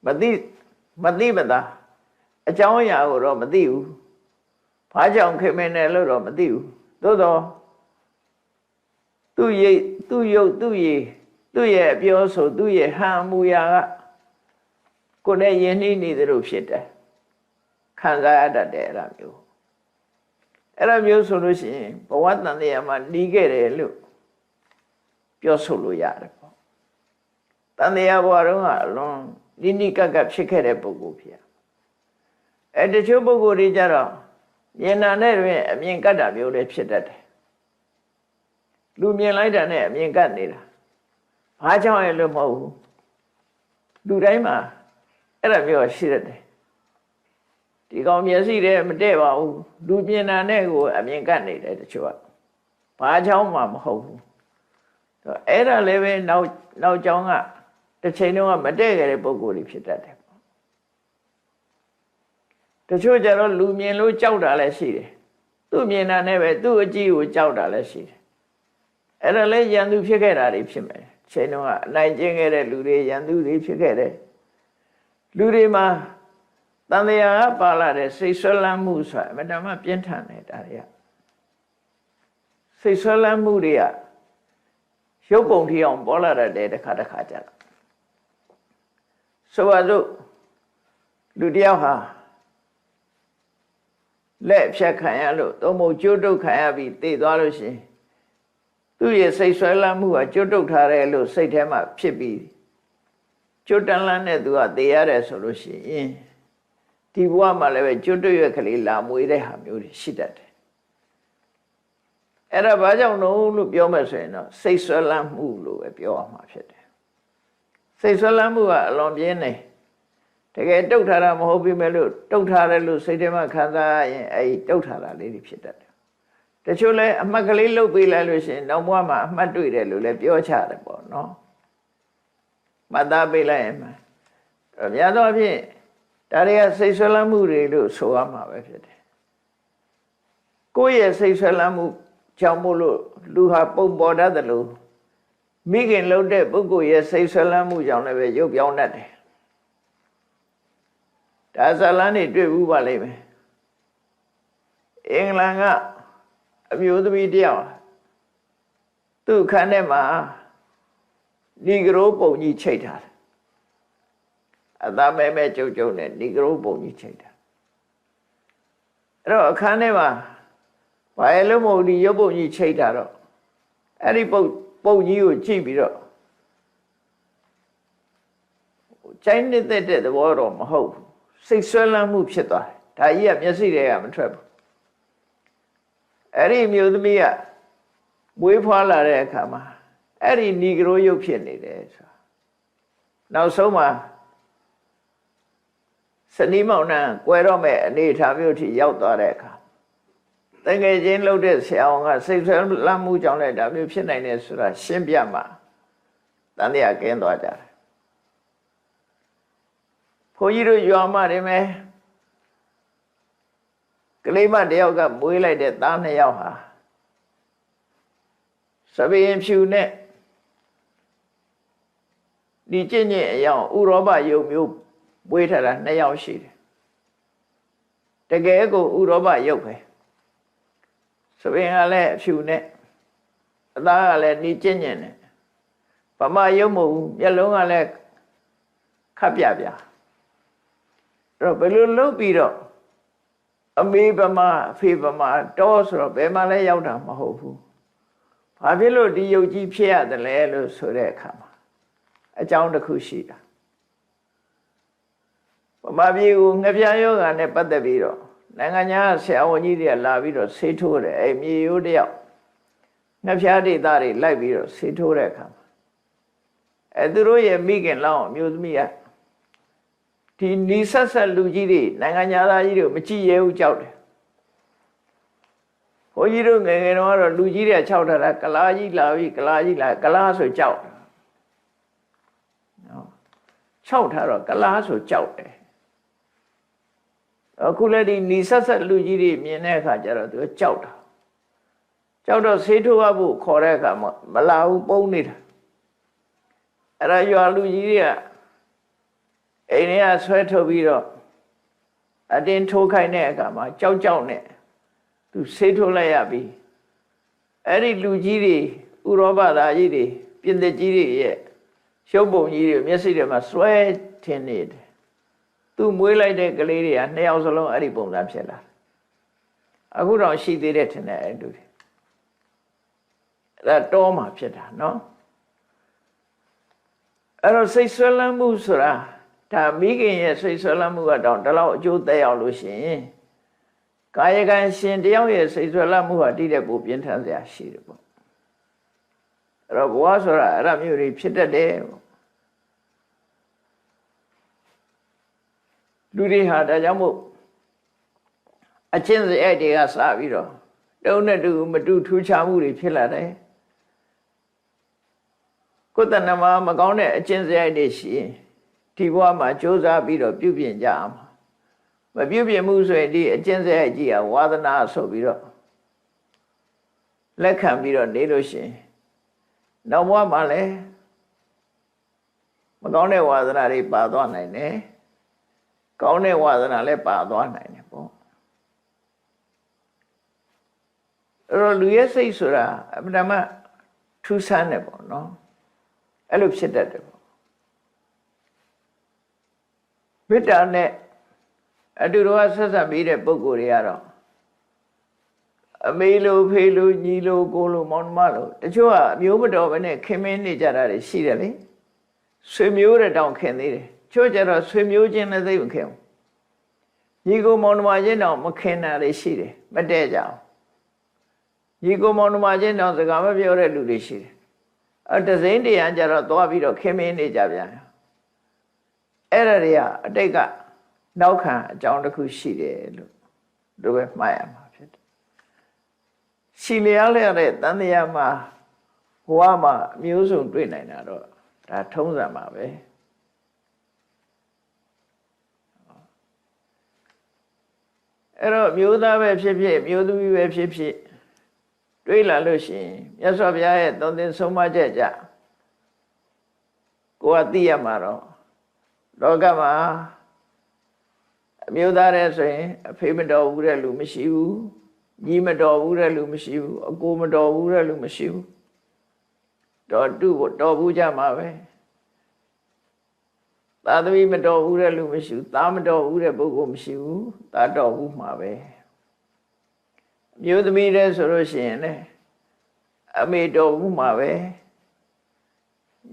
မသိမသာအကြောင်းအရာကိုတော့မသိဘူးဘာကြောင့်ခင်မင်တယ်လို့တော့မသိဘူးသို့တော့သူ့ရုပ်သူ့ရဲ့အပြောဆိုသူ့ရဲ့ဟန်မူရာကကိုယ်နဲ့ယဉ်နှီးနေသလိုဖြစ်တယ်ခံစားရတတ်တယ်အဲ့ဒါမျိုးဆိုလို့ရှိရင်ဘဝတန်တရားမှာနှီးခဲ့တယ်လို့ပြောဆိုလို့ရတယ်ပေါ့တန်တရားဘဝတုန်းကအလွန်နိကကဖြစ်ခဲ့တဲ့ပုဂ္ဂိုလ်ဖြစ်တချို့ပုဂ္ဂိုလ်တွေကြတော့မြင်တာနဲ့တွင်အမြင်ကတ်တာမျိုးလည်းဖြစ်တတ်တယ်လူမြင်လိုက်တာနဲ့အမြင်ကတ်နေတာဘာကြောင့်လဲလို့မဟုတ်ဘူးလူတိုင်းမှာအဲ့ဒါမျိုးရှိတတ်တယ်ဒီကောင်မျက်စိတည်းမတည့်ပါဘူးလူမြင်တာနဲ့ကိုအမြင်ကတ်နေတယ်တချို့ကဘာကြောင့်မှမဟုတ်ဘူးအဲ့ဒါလည်းပဲနောက်ကြောင်းကတစ်ချိန်လုံးကမတည့်ခဲ့တဲ့ပုံကိုယ်တွေဖြစ်တတ်တယ်တချို့ကျတော့လူမြင်လို့ကြောက်တာလည်းရှိတယ်သူ့မြင်တာနဲ့ပဲသူ့အကြည့်ကိုကြောက်တာလည်းရှိတယ်အဲ့ဒါလည်းရန်သူဖြစ်ခဲ့တာတွေဖြစ်မယ်ချိန်တော့အနိုင်ကျင့်ခဲ့တဲ့လူတွေရန်သူတွေဖြစ်ခဲ့တယ်လူတွေမှာတန်တရားကပါလာတဲ့စိတ်ဆွဲလန်းမှုဆိုတာအမှန်တမ်းပြင်းထန်တယ်ဒါတွေကစိတ်ဆွဲလန်းမှုတွေကရုပ်ပုံထီအောင်ပေါ်လာတဲ့တစ်ခါကြတော့ဆိုပါစို့လူတယောက်ဟာလက်ဖြတ်ခံရလို့သုံးဖို့ကြိုးတုပ်ခံရပြီးတည်သွားလို့ရှိရင်သူ့ရဲ့စိတ်ဆွဲလန်းမှုကကြိုးတုပ်ထားတယ်လို့စိတ်ထဲမှာဖြစ်ပြီးကြိုးတန်းလန်းနဲ့သူကတည်ရတယ်ဆိုလို့ရှိရင်ဒီဘဝမှာလည်းပဲကြိုးတုပ်ရွက်ကလေးလာမွေးတဲ့ဟာမျိုးတွေရှိတတ်တယ်အဲ့ဒါဘာကြောင့်လို့ပြောမယ်ဆိုရင်တော့စိတ်ဆွဲလန်းမှုလို့ပဲပြောရမှာဖြစ်တယ်စိတ်ဆွဲလန်းမှုကအလွန်ပြင်းနေတကယ်တုတ်ထားတာမဟုတ်ပြီမဲ့လို့တုတ်ထားတယ်လို့စိတ်ထဲမှာခံစားရင်အဲ့ဒီတုတ်ထားတာလေးတွေဖြစ်တတ်တယ်တချို့လဲအမှတ်ကလေးလုတ်ပေးလိုက်လို့ရှိရင်နောက်ဘဝမှာအမှတ်တွေ့တယ်လို့လည်းပြောချတယ်ပေါ့နော် မှတ်သားပေးလိုက်ရင်မှများသောအားဖြင့်ဒါတွေကစိတ်ဆွဲလန်းမှုတွေလို့ဆိုရမှာပဲဖြစ်တယ်ကိုယ့်ရဲ့စိတ်ဆွဲလန်းမှုကြောင့်မို့လို့လူဟာပုံပေါ်တတ်တယ်လို့မိခင်လှုပ်တဲ့ပုဂ္ဂိုလ်ရဲ့စိတ်ဆွဲလန်းမှုကြောင့်လည်းပဲရုပ်ပြောင်းတတ်တယ်ဒါဇလန်းနေတွေ့ဘူးပါလိမ့်မယ်အင်္ဂလန်ကအမျိုးသမီးတယောက်သူ့ခန်းထဲမှာနီဂရိုးပုံကြီးချိတ်ထားတယ်အသားမဲကျုပ်နဲ့နီဂရိုးပုံကြီးချိတ်ထားအဲ့တော့အခန်းထဲမှာဘာလို့မဟုတ်ဒီရုပ်ပုံကြီးချိတ်ထားတော့အဲ့ဒီပုံကြီးကိုကြည့်ပြီးတော့ကျိုင်းနေတဲ့သဘောတော့မဟုတ်ဘူးစိတ်ဆွဲလန်းမှုဖြစ်သွားတယ်ဒါကြီးကမျက်စိတွေကမထွက်ဘူးအဲ့ဒီမျိုးသမီးကမွေးဖွားလာတဲ့အခါမှာအဲ့ဒီနီဂရိုးရုပ်ဖြစ်နေတယ်ဆိုတာနောက်ဆုံးမှာစနီးမောင်နှံကွယ်တော့မဲ့အနေအထားမျိုးထိရောက်သွားတဲ့အခါတကယ်ချင်းလှုပ်တဲ့ဆရာအောင်ကစိတ်ဆွဲလန်းမှုကြောင့်လည်းဒါမျိုးဖြစ်နိုင်တယ်ဆိုတာရှင်းပြမှာတန်တရားကင်းသွားကြတယ်ဘုန်းကြီးတို့ရွာမှာနေမယ်ကလေးမတယောက်ကမွေးလိုက်တဲ့သား2ယောက်ဟာစပင်းဖြူနဲ့ဒီကျင့်အယောင်ဥရောပယုံမျိုးမွေးထားတာ2ယောက်ရှိတယ်တကယ်ကိုဥရောပယုံပဲစပင်းကလည်းဖြူနဲ့အသားကလည်းဒီကျင့်နဲ့ဗမာယုံမဟုတ်ဘူးမျက်လုံးကလည်းခပ်ပြပြအဲ့တော့ဘယ်လိုလုပ်ပြီးတော့အမေဗမာအဖေဗမာတောဆိုတော့ဘယ်မှလည်းရောက်တာမဟုတ်ဘူးဘာဖြစ်လို့ဒီယုတ်ကြီးဖြစ်ရတယ်လဲလို့ဆိုတဲ့အခါမှာအကြောင်းတစ်ခုရှိတာဗမာပြည်ကိုငှက်ပြားယောဂါနဲ့ပတ်သက်ပြီးတော့နိုင်ငံခြားဆရာဝန်ကြီးတွေကလာပြီးတော့ဆေးထိုးတယ်အဲ့မြေရိုးတယောက်ငှက်ပြားဒေသတွေလိုက်ပြီးတော့ဆေးထိုးတဲ့အခါမှာအဲ့သူတို့ရဲ့မိခင်လောင်းအမျိုးသမီးကဒီနီဆက်လူကြီးတွေနိုင်ငံသားကြီးတွေမကြည့်ရဲဘူးကြောက်တယ်ဘုန်းကြီးတို့ငယ်ငယ်တော့လူကြီးတွေ၆ထားတာကလားကြီးလာပြီကလားကြီးလာကလားဆိုကြောက်နော်၆ထားတော့ကလားဆိုကြောက်တယ်အခုလည်းဒီနီဆက်လူကြီးတွေမြင်တဲ့အခါကျတော့သူကြောက်တာကြောက်တော့ဆေးထိုးရဖို့ခေါ်တဲ့အခါမှာမလာဘူးပုံနေတာအဲ့ဒါရွာလူကြီးတွေကအိမ်ထဲကဆွဲထုတ်ပြီးတော့အတင်းထိုးခိုင်းတဲ့အခါမှာကြောက်နဲ့သူဆေးထိုးလိုက်ရပြီအဲ့ဒီလူကြီးတွေဥရောပသားကြီးတွေပြင်သစ်ကြီးတွေရဲ့ရှုပ်ပုံကြီးတွေမျက်စိတွေမှာဆွဲထင်နေတယ်သူမွေးလိုက်တဲ့ကလေးတွေက2ယောက်စလုံးအဲ့ဒီပုံစံဖြစ်လာအခုတော့ရှိသေးတယ်ထင်တယ်အဲ့တူတွေအဲ့ဒါတောမှာဖြစ်တာနော်အဲ့တော့စိတ်ဆွဲလန်းမှုဆိုတာဒါမိခင်ရဲ့စိတ်ဆွဲလန်းမှုကတော့ဒီလောက်အကျိုးသက်ရောက်လို့ရှိရင်ကာယကံရှင်တယောက်ရဲ့စိတ်ဆွဲလန်းမှုဟာတိတဲ့ပိုပြင်းထန်စရာရှိတယ်ပေါ့အဲ့တော့ဘဝဆိုတာအဲ့ဒါမျိုးတွေဖြစ်တတ်တယ်ပေါ့လူတွေဟာဒါကြောင့်မို့အချင်းစရိုက်တွေကစပြီးတော့တုံးနဲ့တူမတူထူးခြားမှုတွေဖြစ်လာတယ်ကိုယ်တဏ္ဍမှာမကောင်းတဲ့အချင်းစရိုက်တွေရှိရင်ဒီဘဝမှာကြိုးစားပြီးတော့ပြုပြင်ကြအောင်မပြုပြင်မှုဆိုရင်ဒီအကျင့်စရိုက်ကြီးဟာဝါသနာဆိုပြီးတော့လက်ခံပြီးတော့နေလို့ရှိရင်နောက်ဘဝမှာလည်းမကောင်းတဲ့ဝါသနာတွေပါသွားနိုင်တယ်ကောင်းတဲ့ဝါသနာလည်းပါသွားနိုင်တယ်ပေါ့အဲ့တော့လူရဲ့စိတ်ဆိုတာအမှန်မှထူးဆန်းတယ်ပေါ့နော်အဲ့လိုဖြစ်တတ်တယ်ပေါ့မေတ္တာနဲ့အတူတူဆက်ဆက်ပြီးတဲ့ပုဂ္ဂိုလ်တွေကတော့အမေလိုဖေလိုညီလိုကိုလိုမောင်နှမလိုတချို့ကအမျိုးမတော်ဘဲနဲ့ခင်မင်းနေကြတာတွေရှိတယ်လေဆွေမျိုးတဲ့တောင်ခင်သေးတယ်ချို့ကြတော့ဆွေမျိုးချင်းလည်းသိမခင်ဘူးညီကိုမောင်နှမချင်းတောင်မခင်တာတွေရှိတယ်မတည့်ကြအောင်ညီကိုမောင်နှမချင်းတောင်စကားမပြောတဲ့လူတွေရှိတယ်တစိမ့်တရားကြတော့သွားပြီးတော့ခင်မင်းနေကြပြန်အဲ့ဒါတွေကအတိတ်ကနောက်ခံအကြောင်းတစ်ခုရှိတယ်လို့တို့ပဲမှားရမှာဖြစ်တယ်။ရှိလျားလျက်တဲ့တန်တရားမှာဘဝမှာအမျိုးစုံတွေ့နိုင်တာတော့ ဒါထုံးစံပါပဲအဲ့တော့မျိုးသားပဲဖြစ်ဖြစ်မျိုးသမီးပဲဖြစ်ဖြစ်တွေးလာလို့ရှိရင်မြတ်စွာဘုရားရဲ့သုံးသင်ဆုံးမချက်ကြကိုယ်ကသိရမှာတော့လောကမှာအမျိုးသားတဲ့ဆိုရင်အဖေမတော်ဘူးတဲ့လူမရှိဘူးညီမတော်ဘူးတဲ့လူမရှိဘူးအကိုမတော်ဘူးတဲ့လူမရှိဘူးတော်တူတော်ဘူးကြမှာပဲသာသမီမတော်ဘူးတဲ့လူမရှိဘူးသားမတော်ဘူးတဲ့ပုဂ္ဂိုလ်မရှိဘူးသားတော်ဘူးမှာပဲအမျိုးသမီးတဲ့ဆိုလို့ရှိရင်လေအမေတော်ဘူးမှာပဲ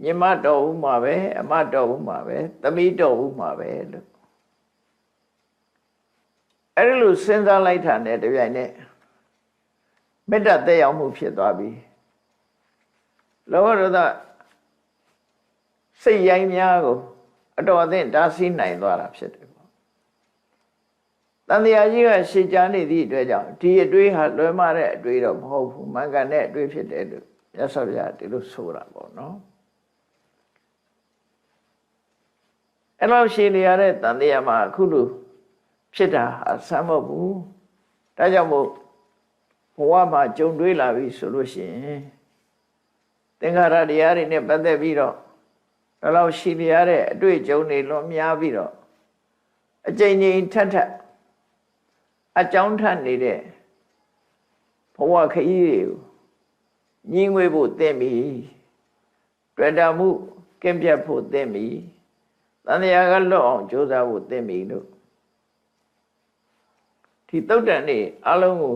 ညီမတော်ဘူးမှာပဲအမတော်ဘူးမှာပဲသမီးတော်ဘူးမှာပဲလို့အဲ့ဒီလိုစဉ်းစားလိုက်တာနဲ့တပြိုင်နက်မေတ္တာသက်ရောက်မှုဖြစ်သွားပြီလောဘဒေါသစိတ်ရိုင်းများကိုအတော်အသင့်တားဆီးနိုင်သွားတာဖြစ်တယ်ပေါ့တန်တရားကြီးကရှေ့ကြားနေသည့်အတွက်ကြောင့်ဒီအတွေးဟာလွယ်မတဲ့အတွေးတော့မဟုတ်ဘူးမှန်ကန်တဲ့အတွေးဖြစ်တယ်လို့မြတ်စွာဘုရားဒီလိုဆိုတာပေါ့နော်အဲ့လိုရှေ့နေရတဲ့တန်တရားမှာအခုလိုဖြစ်တာအဆမ်းမဟုတ်ဘူးဒါကြောင့်မို့ဘဝမှာကြုံတွေ့လာပြီဆိုလို့ရှိရင်သင်္ခါရတရားတွေနဲ့ပတ်သက်ပြီးတော့ဒါလောက်ရှိနေရတဲ့အတွေ့အကြုံတွေလွန်များပြီးတော့အကြိမ်ကြိမ်ထပ်ထပ်အကြောင်းထပ်နေတဲ့ဘဝခရီးတွေကိုညှင်းငွေဖို့သင့်ပြီတွေ့တာမှုကင်းပြတ်ဖို့သင့်ပြီတန်တရားကလွတ်အောင်ကြိုးစားဖို့သင့်ပြီလို့ဒီသုတ်တန်နေအလုံးကို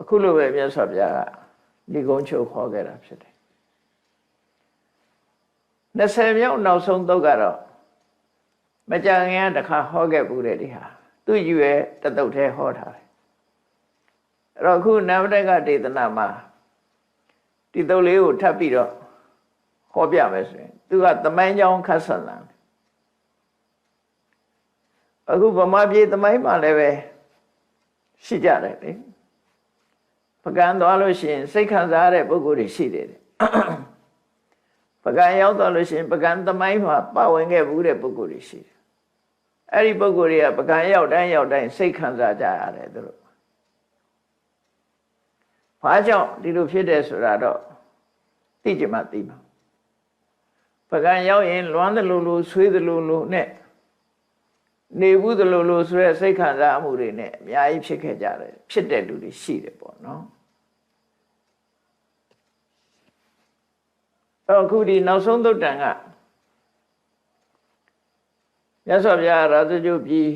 အခုလိုပဲမြတ်စွာဘုရားကဒီကုန်းချုပ်ခေါ်ခဲ့တာဖြစ်တယ်20မြောက်နောက်ဆုံးသုတ်ကတော့မကြခင်ကတခါဟောခဲ့ဘူးတဲ့ဒီဟာသူ့ယူရဲ့တသုတ်ထဲဟောထားတယ်အဲ့တော့အခုနဝတကဒေသနာမှာဒီသုတ်လေးကိုထပ်ပြီးတော့ဟောပြမယ်ဆိုရင်သူကသမိုင်းကြောင်းခတ်ဆန်လာအခုဗမာပြည်သမိုင်းမှာလည်းပဲရှိကြတယ်လေပကံသွားလို့ရှိရင်စိတ်ခံစားရတဲ့ပုဂ္ဂိုလ်တွေရှိတယ်ပကံရောက်သွားလို့ရှိရင်ပကံသမိုင်းမှာပတ်ဝင်ခဲ့ဘူးတဲ့ပုဂ္ဂိုလ်တွေရှိတယ်အဲ့ဒီပုဂ္ဂိုလ်တွေကပကံရောက်တိုင်းစိတ်ခံစားကြရတယ်သူတို့ဘာကြောင့်ဒီလိုဖြစ်တယ်ဆိုတာတော့သိကြမှသိမှာပကံရောက်ရင်လွမ်းသလိုလိုဆွေးသလိုလိုနဲ့နေဘူးသလိုလိုဆိုရဲစိတ်ခံစားမှုတွေနဲ့အများကြီးဖြစ်ခဲ့ကြတယ်ဖြစ်တဲ့လူတွေရှိတယ်ပေါ့နော်အခုဒီနောက်ဆုံးသုတ်တန်ကမြတ်စွာဘုရားရာဇဂုပြည်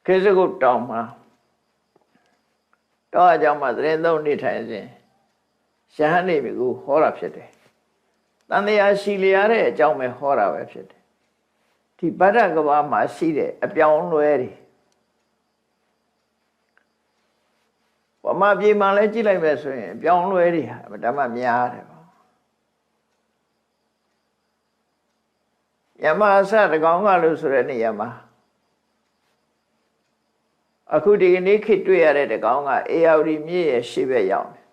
ခေစကုတ်တောင်မှာတောအကြောင်းမှာသတင်းသုံးနေထိုင်စဉ်ရဟန်းနေပြီကိုဟောတာဖြစ်တယ်တန်တရားရှိလျားတဲ့အကြောင်းပဲဟောတာပဲဖြစ်တယ်ဒီဗဒ္ဒကဘာမှာရှိတဲ့အပြောင်းလွဲတွေဗမာပြည်မှာလည်းကြည့်လိုက်မယ်ဆိုရင်အပြောင်းလွဲတွေဟာဓမ္မများတယ်ပေါ့ယမအစတကောင်ကလို့ဆိုတဲ့နေရာမှာအခုဒီကနေ့ခေတ်တွေ့ရတဲ့တကောင်ကအေယာဝတီမြစ်ရဲ့ရှေ့ဘက်ရောက်တယ်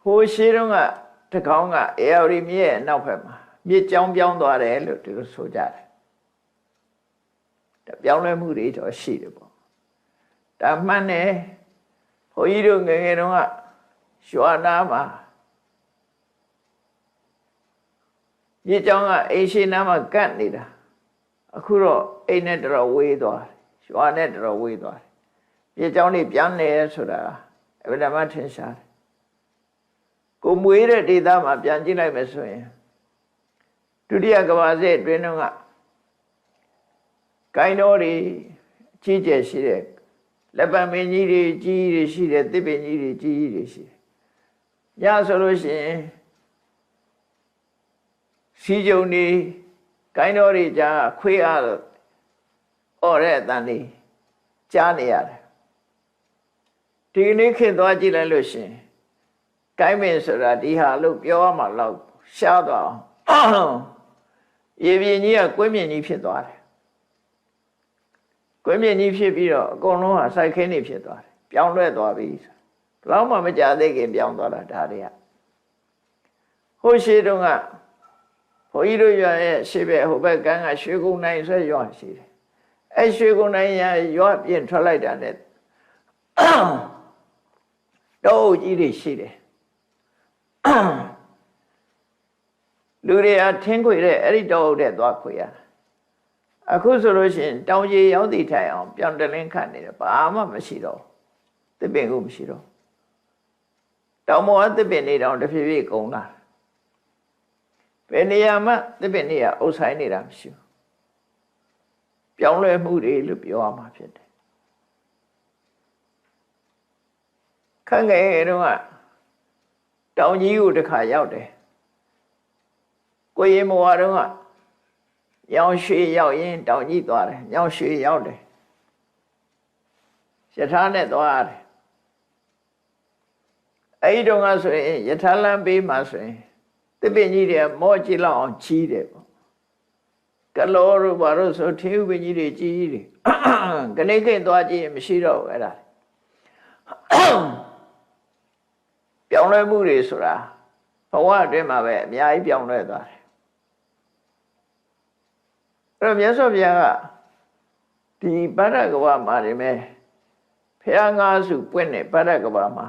ဟိုရှေ့တုန်းကတကောင်ကအေယာဝတီမြစ်ရဲ့နောက်ဘက်မှာမြစ်ကြောင်းပြောင်းသွားတယ်လို့ဒီလိုဆိုကြတယ်ပြောင်းလဲမှုတွေတော့ရှိတယ်ပေါ့ဒါမှန်တယ်ဘုန်းကြီးတို့ငယ်ငယ်တုန်းကရွာနာမှာမြစ်ကြောင်းကအိမ်ရှိနာမှာကတ်နေတာအခုတော့အိမ်နဲ့တော်ဝေးသွားတယ်ရွာနဲ့တော်ဝေးသွားတယ်မြစ်ကြောင်းတွေပြန်နေဆိုတာအဗဓမ္မထင်ရှားတယ်ကိုမွေးတဲ့ဒေသမှာပြန်ကြည့်လိုက်မယ်ဆိုရင်ဒုတိယကမ္ဘာစစ်အတွင်းကကိုင်းတော်တွေကြီးကျယ်ရှိတဲ့လက်ပံမင်းကြီးတွေကြီးတွေရှိတယ်တစ်ပင်ကြီးတွေကြီးတွေရှိတယ်ညဆိုလို့ရှိရင်စီကြုံတွေကိုင်းတော်တွေကြားခွေးအားအော်တဲ့အတန်တွေကြားနေရတယ်ဒီနေ့ခေတ်သွားကြည့်လိုက်လို့ရှိရင်ကိုင်းမင်းဆိုတာဒီဟာလို့ပြောရမှာတော့ရှားသွားအောင်ရေပြင်းကြီးကကွင်းမြင့်ကြီးဖြစ်သွားတယ်ကွင်းမြင့်ကြီးဖြစ်ပြီးတော့အကုန်လုံးဟာစိုက်ခင်းနေဖြစ်သွားတယ်ပြောင်းလဲသွားပြီဘယ်တော့မှမကြသေးခင်ပြောင်းသွားတာဒါတွေကဟ ိုးရှိတော့ကဘုန်းကြီးတို့ရွာရဲ့ရှေ့ဘက်ဟိုဘက်ကန်းကရွှေကုန်းနိုင်ဆိုရွာရှိတယ်အဲရွှေကုန်းနိုင်ရွာပြင်ထွက်လိုက်တာနဲ့တောအုပ်ကြီးတွေရှိတယ်လူတွေကထင်းခွေတဲ့အဲ့ဒီတောအုပ်တဲ့သွားခွေရအခုဆိုလို့ရှိရင်တောင်ကြီးရောက်သည့်ထိုင်အောင်ပြောင်းတလင်းခတ်နေတယ်ဘာမှမရှိတော့သစ်ပင်ကိုမရှိတော့တောင်ပေါ်ကသစ်ပင်နေတောင်တဖြည်းဖြည်းကုန်လာဘယ်နေရာမှသစ်ပင်နေရာအုပ်ဆိုင်နေတာမရှိဘူးပြောင်းလဲမှုတွေလို့ပြောရမှာဖြစ်တယ်ခန့်ငယ်တုန်းကတောင်ကြီးကိုတစ်ခါရောက်တယ်ကိုရင်မဝါတုန်းကညောင်ရွှေရောက်ရင်တောင်ကြီးသွားတယ်ညောင်ရွှေရောက်တယ်ယထာနဲ့သွားရတယ်အဲ့ဒီတုန်းကဆိုရင်ယထာလမ်းပေးမှဆိုရင်သစ်ပင်ကြီးတွေမော့ကြည့်လောက်အောင်ကြီးတယ်ပေါ့ကလောတို့ဘာလို့ဆိုထေးဥပင်ကြီးတွေကြီးတယ်ကနေခိတ်သွားကြည့်ရင်မရှိတော့ဘူးအဲ့ဒါပြောင်းလဲမှုတွေဆိုတာဘဝအတွင်းမှာပဲအများကြီးပြောင်းလဲသွားတယ်အဲ့တော့မြတ်စွာဘုရားကဒီဗဒ္ဒကဝမှာနေမဲ့ဖះငါးစုပွင့်တဲ့ဗဒ္ဒကဝမှာ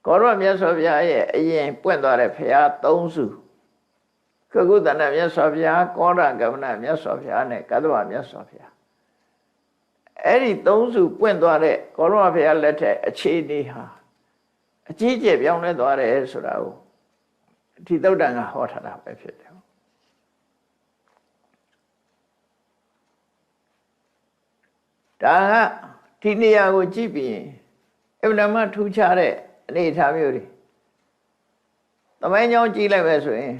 ကောရမြတ်စွာဘုရားရဲ့အရင်ပွင့်သွားတဲ့ဖះသုံးစုကကုသနာမြတ်စွာဘုရားကောရကမဏမြတ်စွာဘုရားနဲ့ကတ္တဝမြတ်စွာဘုရားအဲ့ဒီသုံးစုပွင့်သွားတဲ့ကောရမဘုရားလက်ထက်အခြေအနေဟာအကြီးကျယ်ပြောင်းလဲသွားတယ်ဆိုတာကိုဒီသုတ်တန်ကဟောထားတာပဲဖြစ်တယ်ဒါကဒီနေရာကိုကြည့်ပြီးအမှန်တမ်းထူးခြားတဲ့အနေအထားမျိုးတွေသမိုင်းကြောင်းကြည့်လိုက်ပဲဆိုရင်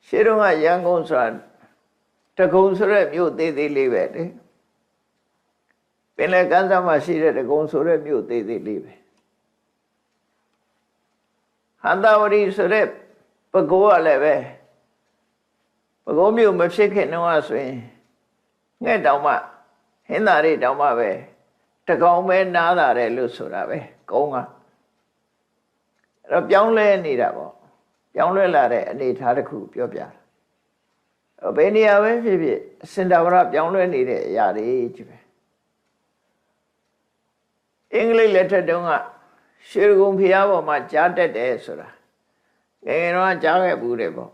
ရှေးတုန်းကရန်ကုန်ဆိုတာတကုံဆိုတဲ့မြို့သေးသေးလေးပဲလေပင်လယ်ကမ်းစပ်မှာရှိတဲ့တကုံဆိုတဲ့မြို့သေးသေးလေးပဲဟန္တာဝရီဆိုတဲ့ပဲခူးကလည်းပဲပဲခူးမြို့မဖြစ်ခင်တုန်းကဆိုရင်ငှက်တောင်မှဟင်းသာရိတောင်မှပဲတကောင်ပဲနားလာတယ်လို့ဆိုတာပဲကုန်းကအဲ့တော့ပြောင်းလဲနေတာပေါ့ပြောင်းလဲလာတဲ့အနေအထားတစ်ခုပြောပြတာဘယ်နေရာပဲဖြစ်ဖြစ်စင်တာဝရပြောင်းလဲနေတဲ့အရာတွေကြီးပဲအင်္ဂလိပ်လက်ထက်တုန်းကရွှေကုံဖျားပေါ်မှာကြားတက်တယ်ဆိုတာငယ်ငယ်တော့ကြားခဲ့ဘူးတယ်ပေါ့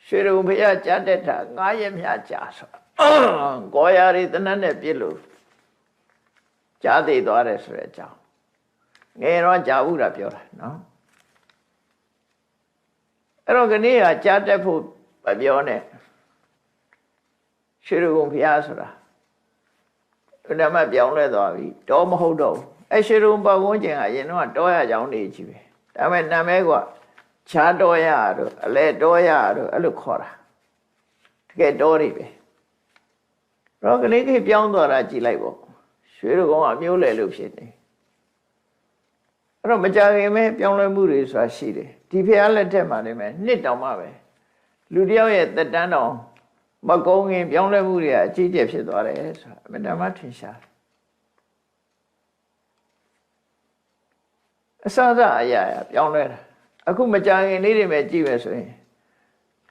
ရွှေကုံဖျားကြားတက်တာ9ရက်မြကြာဆိုကိုရာရီတနတ်နဲ့ပြစ်လို့ကြားသိသွားတယ်ဆိုတဲ့အကြောင်းငယ်တော့ကြားဘူးတာပြောတာနော်အဲ့တော့ခဏကကြားတက်ဖို့မပြောနဲ့ရွှေကုံဖျားဆိုတာဘယ်မှာပြောင်းလဲသွားပြီတော့မဟုတ်တော့ဘူးအဲ့ရွှေကုံပတ်ဝန်းကျင်ကအရင်တော့တောရကြောင်းနေကြီးပဲဒါပေမဲ့နာမည်ကခြားတော်ရတို့အလဲတော်ရတို့အဲ့လိုခေါ်တာတကယ်တော်တွေပဲတော့ကလေးကြီးပြောင်းသွားတာကြည်လိုက်ပေါ့ရွှေကုံကမျိုးလေလို့ဖြစ်နေအဲ့တော့မကြခင်ပဲပြောင်းလဲမှုတွေဆိုတာရှိတယ်ဒီဖះလက်ထက်မှာနေမယ်နှစ်တောင်မှပဲလူတယောက်ရဲ့သက်တမ်းတော်မကုန်းခင်ပြောင်းလဲမှုတွေကအကြီးကျယ်ဖြစ်သွားတယ်ဆိုတာအမှန်တမ်းထင်ရှားအစစအရာပြောင်းလဲတာအခုမကြခင်လေးတွေပဲကြည့်ပဲဆိုရင်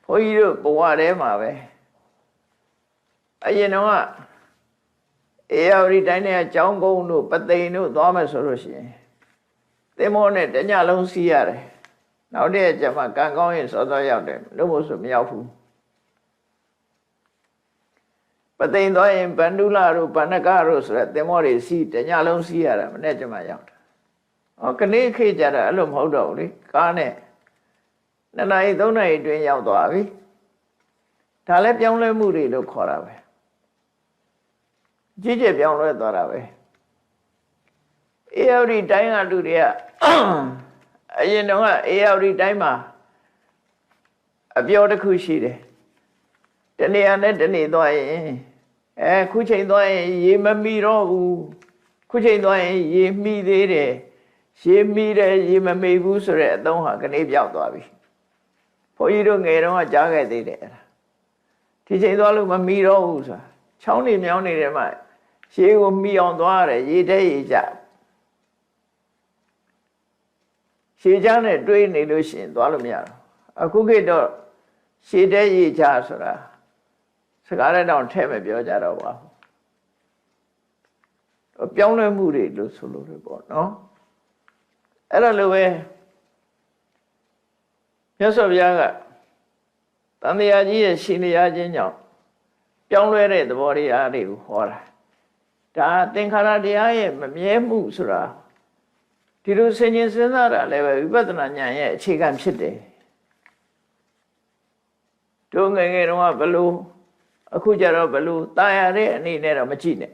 ဘုန်းကြီးတို့ဘဝထဲမှာပဲအရင်တော့အေရဝတီတိုင်းနဲ့ကျောင်းကုန်းတို့ပသိမ်တို့သွားမယ်ဆိုလို့ရှိရင်သင်္ဘောနဲ့တညလုံးစီးရတယ်နောက်တည့်ကျမှကံကောင်းရင်စောစောရောက်တယ်လို့မို့ဆိုမရောက်ဘူးပသိမ်သွားရင်ဗန္ဓုလတို့ဗန္နကတို့ဆိုတဲ့သင်္ဘောတွေစီးတညလုံးစီးရတာမနေ့ကျမှရောက်တာဟောကနေ့ခေတ်ကြတာအဲ့လိုမဟုတ်တော့ဘူးလေကားနဲ့2နာရီ3နာရီအတွင်းရောက်သွားပြီဒါလည်းပြောင်းလဲမှုတွေလို့ခေါ်တာပဲကြီးကျယ်ပြောင်းလဲသွားတာပဲအေရဝတီတိုင်းကလူတွေကအရင်တော့ကအေရဝတီတိုင်းမှာအပြောတစ်ခုရှိတယ်တနေရာနဲ့တနေသွားရင်ခုချိန်သွားရင်ရေမမီတော့ဘူးခုချိန်သွားရင်ရေမီသေးတယ်ရေမီတယ်ရေမမေဘူးဆိုတဲ့အသုံးဟာကနေပြောက်သွားပြီဘုန်းကြီးတို့ငယ်တုန်းကကြားခဲ့သေးတယ်ဒီချိန်သွားလို့မမီတော့ဘူးဆိုတာချောင်းနေမြောင်းနေတယ်မှရေကိုမီအောင်သွားရတယ်ရေထဲရေကြ ရှည်ချနဲ့တွေးနေလို့ရှိရင်သွားလို့မရတော့အခုခေတ်တော့ရှည်တဲ့ရေချဆိုတာစကားနဲ့တော့ထဲ့မပြောကြတော့ပါဘူးပြောင်းလဲမှုတွေလို့ဆိုလို့ရပေါ့နော်အဲ့ဒါလိုပဲမြတ်စွာဘုရားကတန်တရားကြီးရဲ့ရှင်လျာခြင်းကြောင့်ပြောင်းလဲတဲ့သဘောတရားတွေကိုဟောတာဒါသင်္ခါရတရားရဲ့မမြဲမှုဆိုတာဒီလိုဆင်ခြင်စဉ်းစားတာလည်းပဲဝိပဿနာဉာဏ်ရဲ့အခြေခံဖြစ်တယ်တို့ငယ်ငယ်တုန်းကဘလို့အခုကျတော့ဘလို့ตายရတဲ့အနေနဲ့တော့မကြည့်နဲ့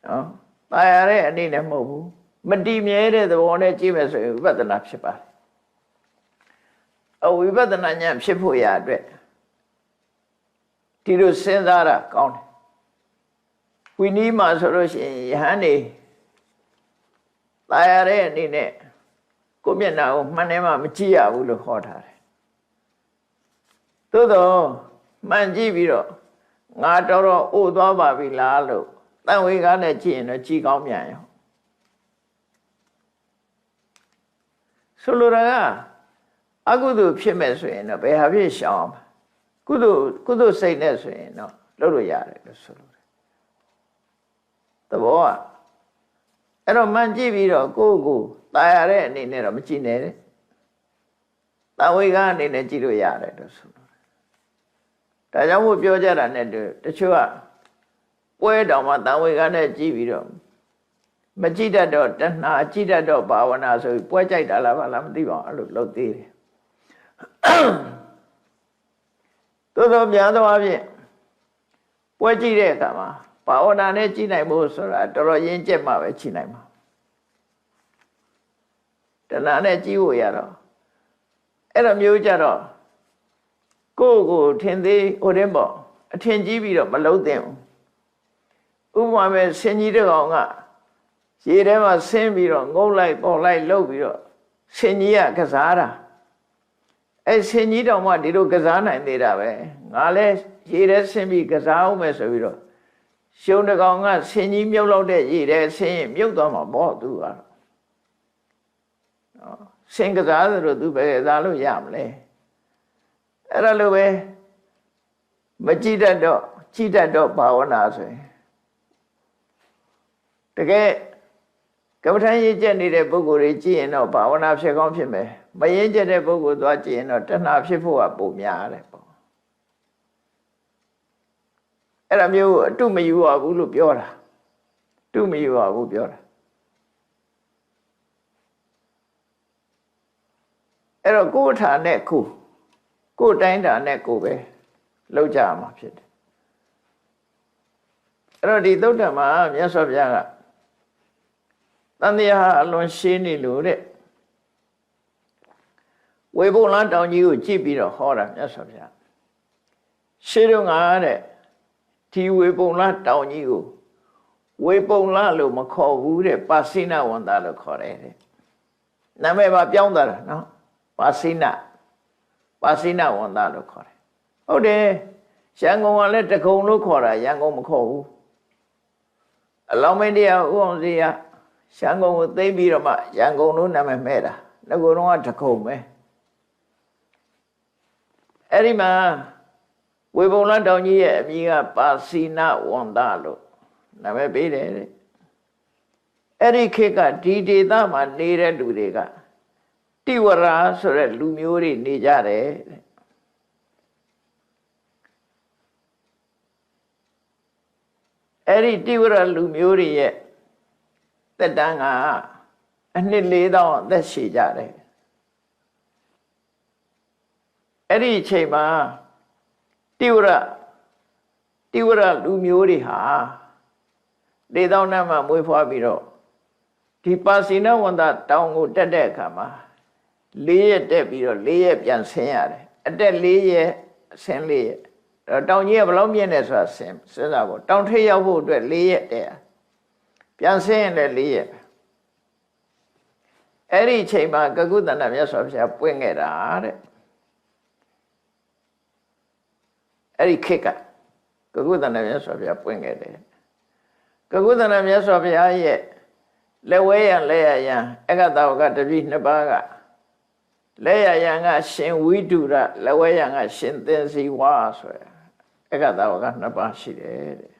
နော်ตายရတဲ့အနေနဲ့မဟုတ်ဘူးမတည်မြဲတဲ့သဘောနဲ့ကြည့်မယ်ဆိုရင်ဝိပဿနာဖြစ်ပါတယ်ဝိပဿနာဉာဏ်ဖြစ်ဖို့ရအတွက်ဒီလိုစဉ်းစားတာကောင်းတယ်ဝိနည်းမှာဆိုလို့ရှိရင်ယဟန်နေตายရတဲ့အနေနဲ့ကိုမျက်နှာကိုမှန်တယ်မှမကြည့်ရဘူးလို့ဟောထားတယ်သို့တော့မှန်ကြည့်ပြီးတော့ငါတော်တော်အိုသွားပါပြီလားလို့တန်ဝေကားနဲ့ကြည့်ရင်တော့ကြည်ကောင်းမြန်ရောဆိုလိုတာကအကုသိုလ်ဖြစ်မဲ့ဆိုရင်တော့ဘယ်ဟာဖြစ်ရှောင်ကုသိုလ်စိတ်နဲ့ဆိုရင်တော့လုပ်လို့ရတယ်လို့ဆိုလိုတယ်သဘောကအဲ့တော့မှန်ကြည့်ပြီးတော့ကိုယ့်ကိုตายရတဲ့အနေနဲ့တော့မကြည့်နဲ့တဲ့တန်ဝေကားအနေနဲ့ကြည့်လို့ရတယ်လို့ဆိုလိုတယ်ဒါကြောင့်မို့ပြောကြတာနဲ့တချို့ကပွဲတော်မှာတန်ဝေကားနဲ့ကြည့်ပြီးတော့မကြည့်တတ်တော့တဏှာကြည့်တတ်တော့ဘာဝနာဆိုပြီးပွဲကြိုက်တာလားဘာလားမသိပါဘူးအဲ့လိုလုပ်သေးတယ်သို့သောများသောအားဖြင့်ပွဲကြည့်တဲ့အခါမှာဘာဝနာနဲ့ကြည့်နိုင်ဖို့ဆိုတာတော်တော်ရင်းကျက်မှပဲကြည့်နိုင်မှာတဏှာနဲ့ကြည့်ဖို့ရတော့အဲ့လိုမျိုးကြတော့ကိုယ့်ကိုထင်သေးဟိုတင်းပေါ့အထင်ကြီးပြီးတော့မလုံးသင့်ဘူးဥပမာပဲဆင်ကြီးတစ်ကောင်ကရေထဲမှာဆင်းပြီးတော့ငုံလိုက်ပေါ်လိုက်လှုပ်ပြီးတော့ဆင်ကြီးကကစားတာအဲ့ဆင်ကြီးတောင်မှဒီလိုကစားနိုင်သေးတာပဲငါလဲရေထဲဆင်းပြီးကစားအောင်မယ်ဆိုပြီးတော့ရှုံးတစ်ကောင်ကဆင်ကြီးမြုပ်လောက်တဲ့ရေထဲဆင်းရင်မြုပ်သွားမှာပေါ့သူကတော့ဆင်ကစားဆိုတော့သူပဲကစားလို့ရမလဲအဲ့ဒါလိုပဲမကြည့်တတ်တော့ကြည့်တတ်တော့ဘာဝနာဆိုရင်တကယ်ကမ္မထမ်းရေးကျက်နေတဲ့ပုဂ္ဂိုလ်တွေကြည့်ရင်တော့ဘာဝနာဖြစ်ကောင်းဖြစ်မယ်မရေးကျက်တဲ့ပုဂ္ဂိုလ်သွားကြည့်ရင်တော့တဏှာဖြစ်ဖို့ကပုံများတယ်ပေါ့အဲ့ဒါမျိုးအတုမယူရဘူးလို့ပြောတာတုမယူရဘူးပြောတာအဲ့တော့ကိုယ်ထာနဲ့ကိုယ်တိုင်းတာနဲ့ကိုယ်ပဲလောက်ကြမှာဖြစ်တယ်အဲ့တော့ဒီသုတ္တမှာမြတ်စွာဘုရားကတန်တရားအလွန်ရှင်းနေလို့တဲ့ဝေဘုံလတောင်ကြီးကိုကြည့်ပြီးတော့ဟောတာမြတ်စွာဘုရားရှင်းတော့ငါတဲ့ဒီဝေဘုံလတောင်ကြီးကိုဝေဘုံလလို့မခေါ်ဘူးတဲ့ပါစိနဝန္တာလို့ခေါ်တယ်တဲ့နာမည်ပါပြောင်းသွားတာနော်ပါစိနဝန္တာလို့ခေါ်တယ်ဟုတ်တယ်ရန်ကုန်ကလည်းတကုံလို့ခေါ်တာရန်ကုန်မခေါ်ဘူးအလောင်းမင်းတရားဥအောင်စီရရန်ကုန်ကိုသိမ်းပြီးတော့မှရန်ကုန်လို့နာမည်မဲ့တာငကိုယ်တော့တကုံပဲအဲ့ဒီမှာဝေဘုံလတောင်ကြီးရဲ့အမည်ကပါစိနဝန္တာလို့နာမည်ပေးတယ်တဲ့အဲ့ဒီခေတ်ကဒီဒေသမှာနေတဲ့လူတွေကတိဝရဆိုတဲ့လူမျိုးတွေနေကြတယ်တဲ့အဲ့ဒီတိဝရလူမျိုးတွေရဲ့သက်တမ်းကအနှစ်4000အသက်ရှည်ကြတယ်အဲ့ဒီအချိန်မှာတိဝရလူမျိုးတွေဟာ4000နဲ့မှမွေးဖွားပြီးတော့ဒီပါစိနဝန္တာတောင်ကိုတက်တဲ့အခါမှာ4ရက်တက်ပြီးတော့4ရက်ပြန်ဆင်းရတယ်အတက်4ရက်ဆင်း4ရက်တောင်ကြီးကဘယ်လောက်မြင့်လဲဆိုတာစဉ်းစားဖို့တောင်ထိပ်ရောက်ဖို့အတွက်4ရက်တက်ပြန်ဆင်းရင်လည်း4ရက်အဲ့ဒီအချိန်မှာကကုသန္တမြတ်စွာဘုရားပွင့်ခဲ့တာတဲ့အဲ့ဒီခေတ်ကကုသန္တမြတ်စွာဘုရားပွင့်ခဲ့တယ်ကကုသန္တမြတ်စွာဘုရားရဲ့ လက်ဝဲရန်လက်ရရန်အကတဝကတပိနှစ်ပါးကလက်ရရန်ကရှင်ဝိတုရလက်ဝဲရန်ကရှင်သင်္စီဝါဆိုရအကတဝကနှစ်ပါးရှိတယ်တဲ့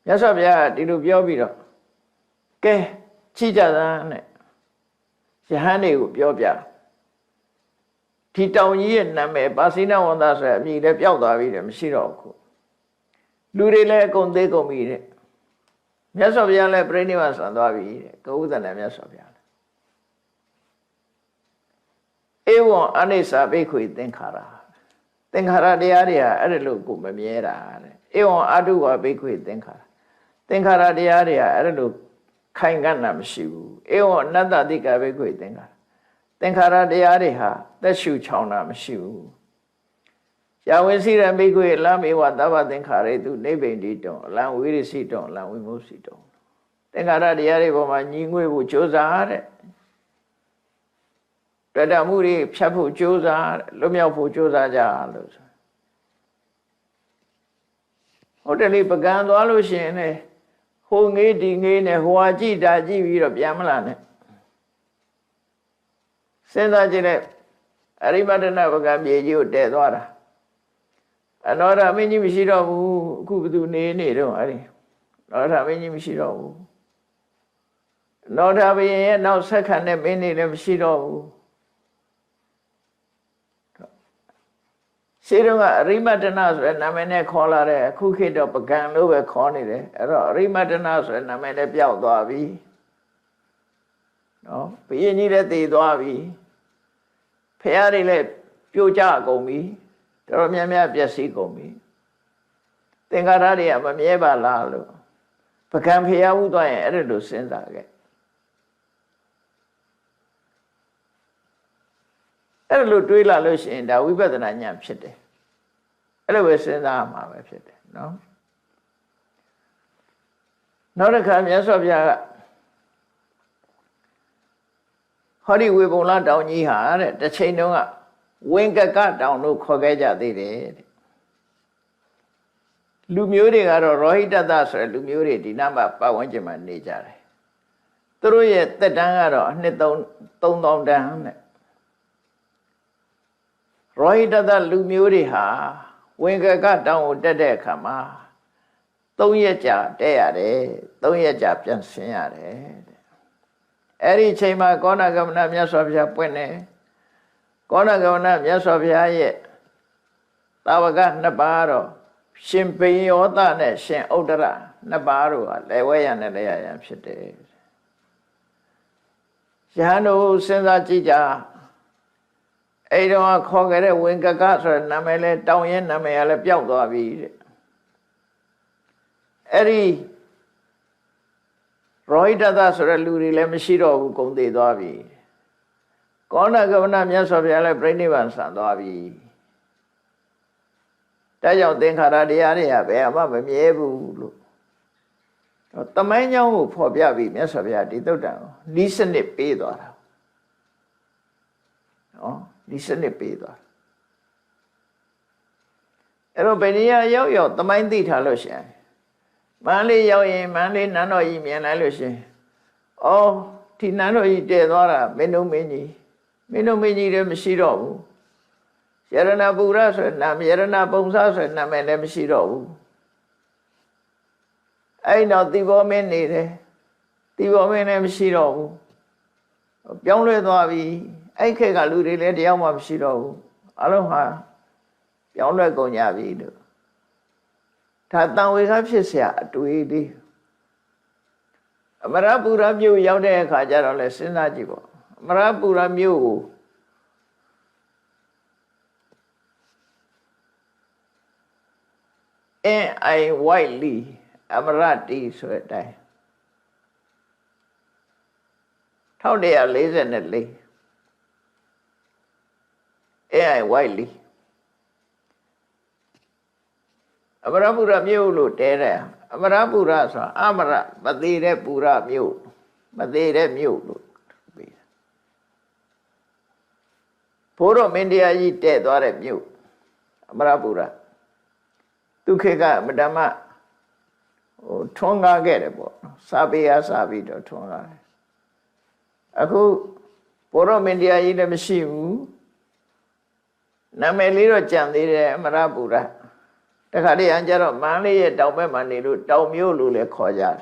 မြတ်စွာဘုရားဒီလိုပြောပြီးတော့ကဲချိကြသန်းနဲ့ယဟန်တွေကိုပြောပြဒီတောင်ကြီးရဲ့နာမည်ပါစိနဝန္တဆိုရအမည်လည်းပျောက်သွားပြီတဲ့မရှိတော့ဘူးလူတွေလည်းအကုန်သေးကုန်ပြီတဲ့မြတ်စွာဘုရားလည်းပြိဋိဘဆံသွားပြီတဲ့ကဥဒ္ဒနာမြတ်စွာဘုရားဧဝံအနိစ္စဘိက္ခွေသင်္ခါရသင်္ခါရတရားတွေဟာအဲ့ဒါလို့ကိုမမြဲတာတဲ့ဧဝံအတုဝဘိက္ခွေသင်္ခါရသင်္ခါရတရားတွေဟာအဲ့ဒါလို့ခိုင်ခံ့တာမရှိဘူးဧဝံအနတ္တတိကဘိက္ခွေသင်္ခါရသင်္ခါရတရားတွေဟာသက်ရှုချောင်တာမရှိဘူးယာဝိစီရံဘိက္ခွေလမေဝသဗ္ဗသင်္ခါရေတုနိဗ္ဗိန္တိတောအလံဝိရိစိတောအလံဝိမုစိတောသင်္ခါရတရားတွေပေါ်မှာညီငွေဖို့ကြိုးစားတဲ့တတမှုတွေဖြတ်ဖို့ကြိုးစားလွတ်မြောက်ဖို့ကြိုးစားကြလို့ဆိုဟုတ်တယ်လေပကံသွားလို့ရှိရင်လေဟိုငေးဒီငေးနဲ့ဟိုဟာကြည့်တာကြည့်ပြီးတော့ပြန်မလာနဲ့စဉ်းစားကြည့်လိုက်အရိမတနာပကံမြေကြီးကိုတည်သွားတာအနောရမင်းကြီးမရှိတော့ဘူးအခုဘယ်သူနေတော့အဲ့ဒီနောရမင်းကြီးမရှိတော့ဘူးနောရဘုရင်ရဲ့နောက်ဆက်ခံတဲ့မင်းတွေလည်းမရှိတော့ဘူးရှင်းတော့အရိမတနာဆိုတဲ့နာမည်နဲ့ခေါ်လာတဲ့အခုခေတ်တော့ပကံလို့ပဲခေါ်နေတယ်အဲ့တော့အရိမတနာဆိုတဲ့နာမည်နဲ့ပျောက်သွားပြီနော်ဘုရင်ကြီးလည်းတည်သွားပြီဖះတွေလည်းပြိုကျကုန်ပြီတော်များများပျက်စီးကုန်ပြီသင်္ခါရတွေကမမြဲပါလားလို့ပကံဖះဥသွားရင်အဲ့ဒါလိုစဉ်းစားခဲ့အဲ့ဒါလိုတွေးလာလို့ရှိရင်ဒါဝိပဿနာဉာဏ်ဖြစ်တယ်အဲ့လိုပဲစဉ်းစားမှာပဲဖြစ်တယ်နော်နောက်တစ်ခါမြတ်စွာဘုရားကဟောဒီဝေဘုံလတောင်ကြီးဟာတဲ့တစ်ချိန်တုန်းကဝင်္ကကတောင်လို့ခေါ်ခဲ့ကြသေးတယ်တဲ့လူမျိုးတွေကတော့ရောဟိတတဆိုတဲ့လူမျိုးတွေဒီနားမှာပတ်ဝန်းကျင်မှာနေကြတယ်သူတို့ရဲ့သက်တမ်းကတော့အနှစ်3000တန်းနဲ့ရောဟိတတလူမျိုးတွေဟာဝင်္ကကတောင်ကိုတက်တဲ့အခါမှာ3ရက်ကြာတက်ရတယ်3ရက်ကြာပြန်ဆင်းရတယ်တဲ့အဲ့ဒီအချိန်မှာကောဏဂမနမြတ်စွာဘုရားပွင့်တယ်ကောဏဂမနမြတ်စွာဘုရားရဲ့တာဝကနှစ်ပါးတော့ရှင်ပိယောသနဲ့ရှင်ဥဒ္ဒရနှစ်ပါးတို့ဟာလဲဝဲရနဲ့လဲရရန်ဖြစ်တယ်ယဟန်တို့စဉ်းစားကြည့်ကြအဲ့တော့ခေါ်ခဲ့တဲ့ဝင်္ကကဆိုတဲ့နာမည်လဲတောင်းရင်နာမည်ကလည်းပျောက်သွားပြီတဲ့အဲ့ဒီရောဟိတတဆိုတဲ့လူတွေလည်းမရှိတော့ဘူးကုန်သေးသွားပြီကောဏဂမနမြတ်စွာဘုရားလည်းပြိဋိဘံဆံသွားပြီဒါကြောင့်သင်္ခါရတရားတွေဟာဘယ်မှမမြဲဘူးလို့တမိုင်းကြောင်းကိုဖော်ပြပြီးမြတ်စွာဘုရားဒီသုတ်တံကိုဤစနစ်ပေးသွားတာနော်ဤစနစ်ပေးသွားအဲ့တော့ဘယ်နေရာရောက်တမိုင်းသိထားလို့ရှိရင်မန္တလေးရောက်ရင်မန္တလေးနန်းတော်ကြီးမြင်လိုက်လို့ရှိရင်အော်ဒီနန်းတော်ကြီးတည်သွားတာမင်းတို့မင်းကြီးလည်းမရှိတော့ဘူးယရဏပူရဆိုတဲ့နာမည်ယရဏပုံစားဆိုတဲ့နာမည်လည်းမရှိတော့ဘူးအဲ့တော့တိဘောမင်းနေတယ်တိဘောမင်းလည်းမရှိတော့ဘူးပြောင်းလဲသွားပြီအဲ့ခေတ်ကလူတွေလည်းတယောက်မှမရှိတော့ဘူးအလုံးဟာပြောင်းလဲကုန်ကြပြီလို့ဒါတန်ဝေခဖြစ်เสียအတွေ့လေးအမရပူရမြို့ရောက်တဲ့အခါကျတော့လဲစဉ်းစားကြည့်ပေါ့အမရပူရမြို့ကိုN.I. Whiteley အမရတီဆိုတဲ့အတိုင်း1144 N.I. Whiteleyအမရပူရမြို့လို့တဲတယ်အမရပူရဆိုတာအမရမသေးတဲ့ပူရမြို့မသေးတဲ့မြို့လို့ပြီးတယ်ဘိုးတော်မင်းတရားကြီးတဲ့သွားတဲ့မြို့အမရပူရဒုက္ခကမတ္တမထွန်းကားခဲ့တယ်ပေါ့ စာပေအားစာပြီးတော့ထွန်းလာတယ်အခုဘောရမင်းတရားကြီးလည်းမရှိဘူးနာမည်လေးတော့ကြံသေးတယ်အမရပူရတခါတည်းအန်ကြတော့မန်းလေးရဲ့တောင်ဘက်မှာနေလို့တောင်မျိုးလို့လည်းခေါ်ကြတယ်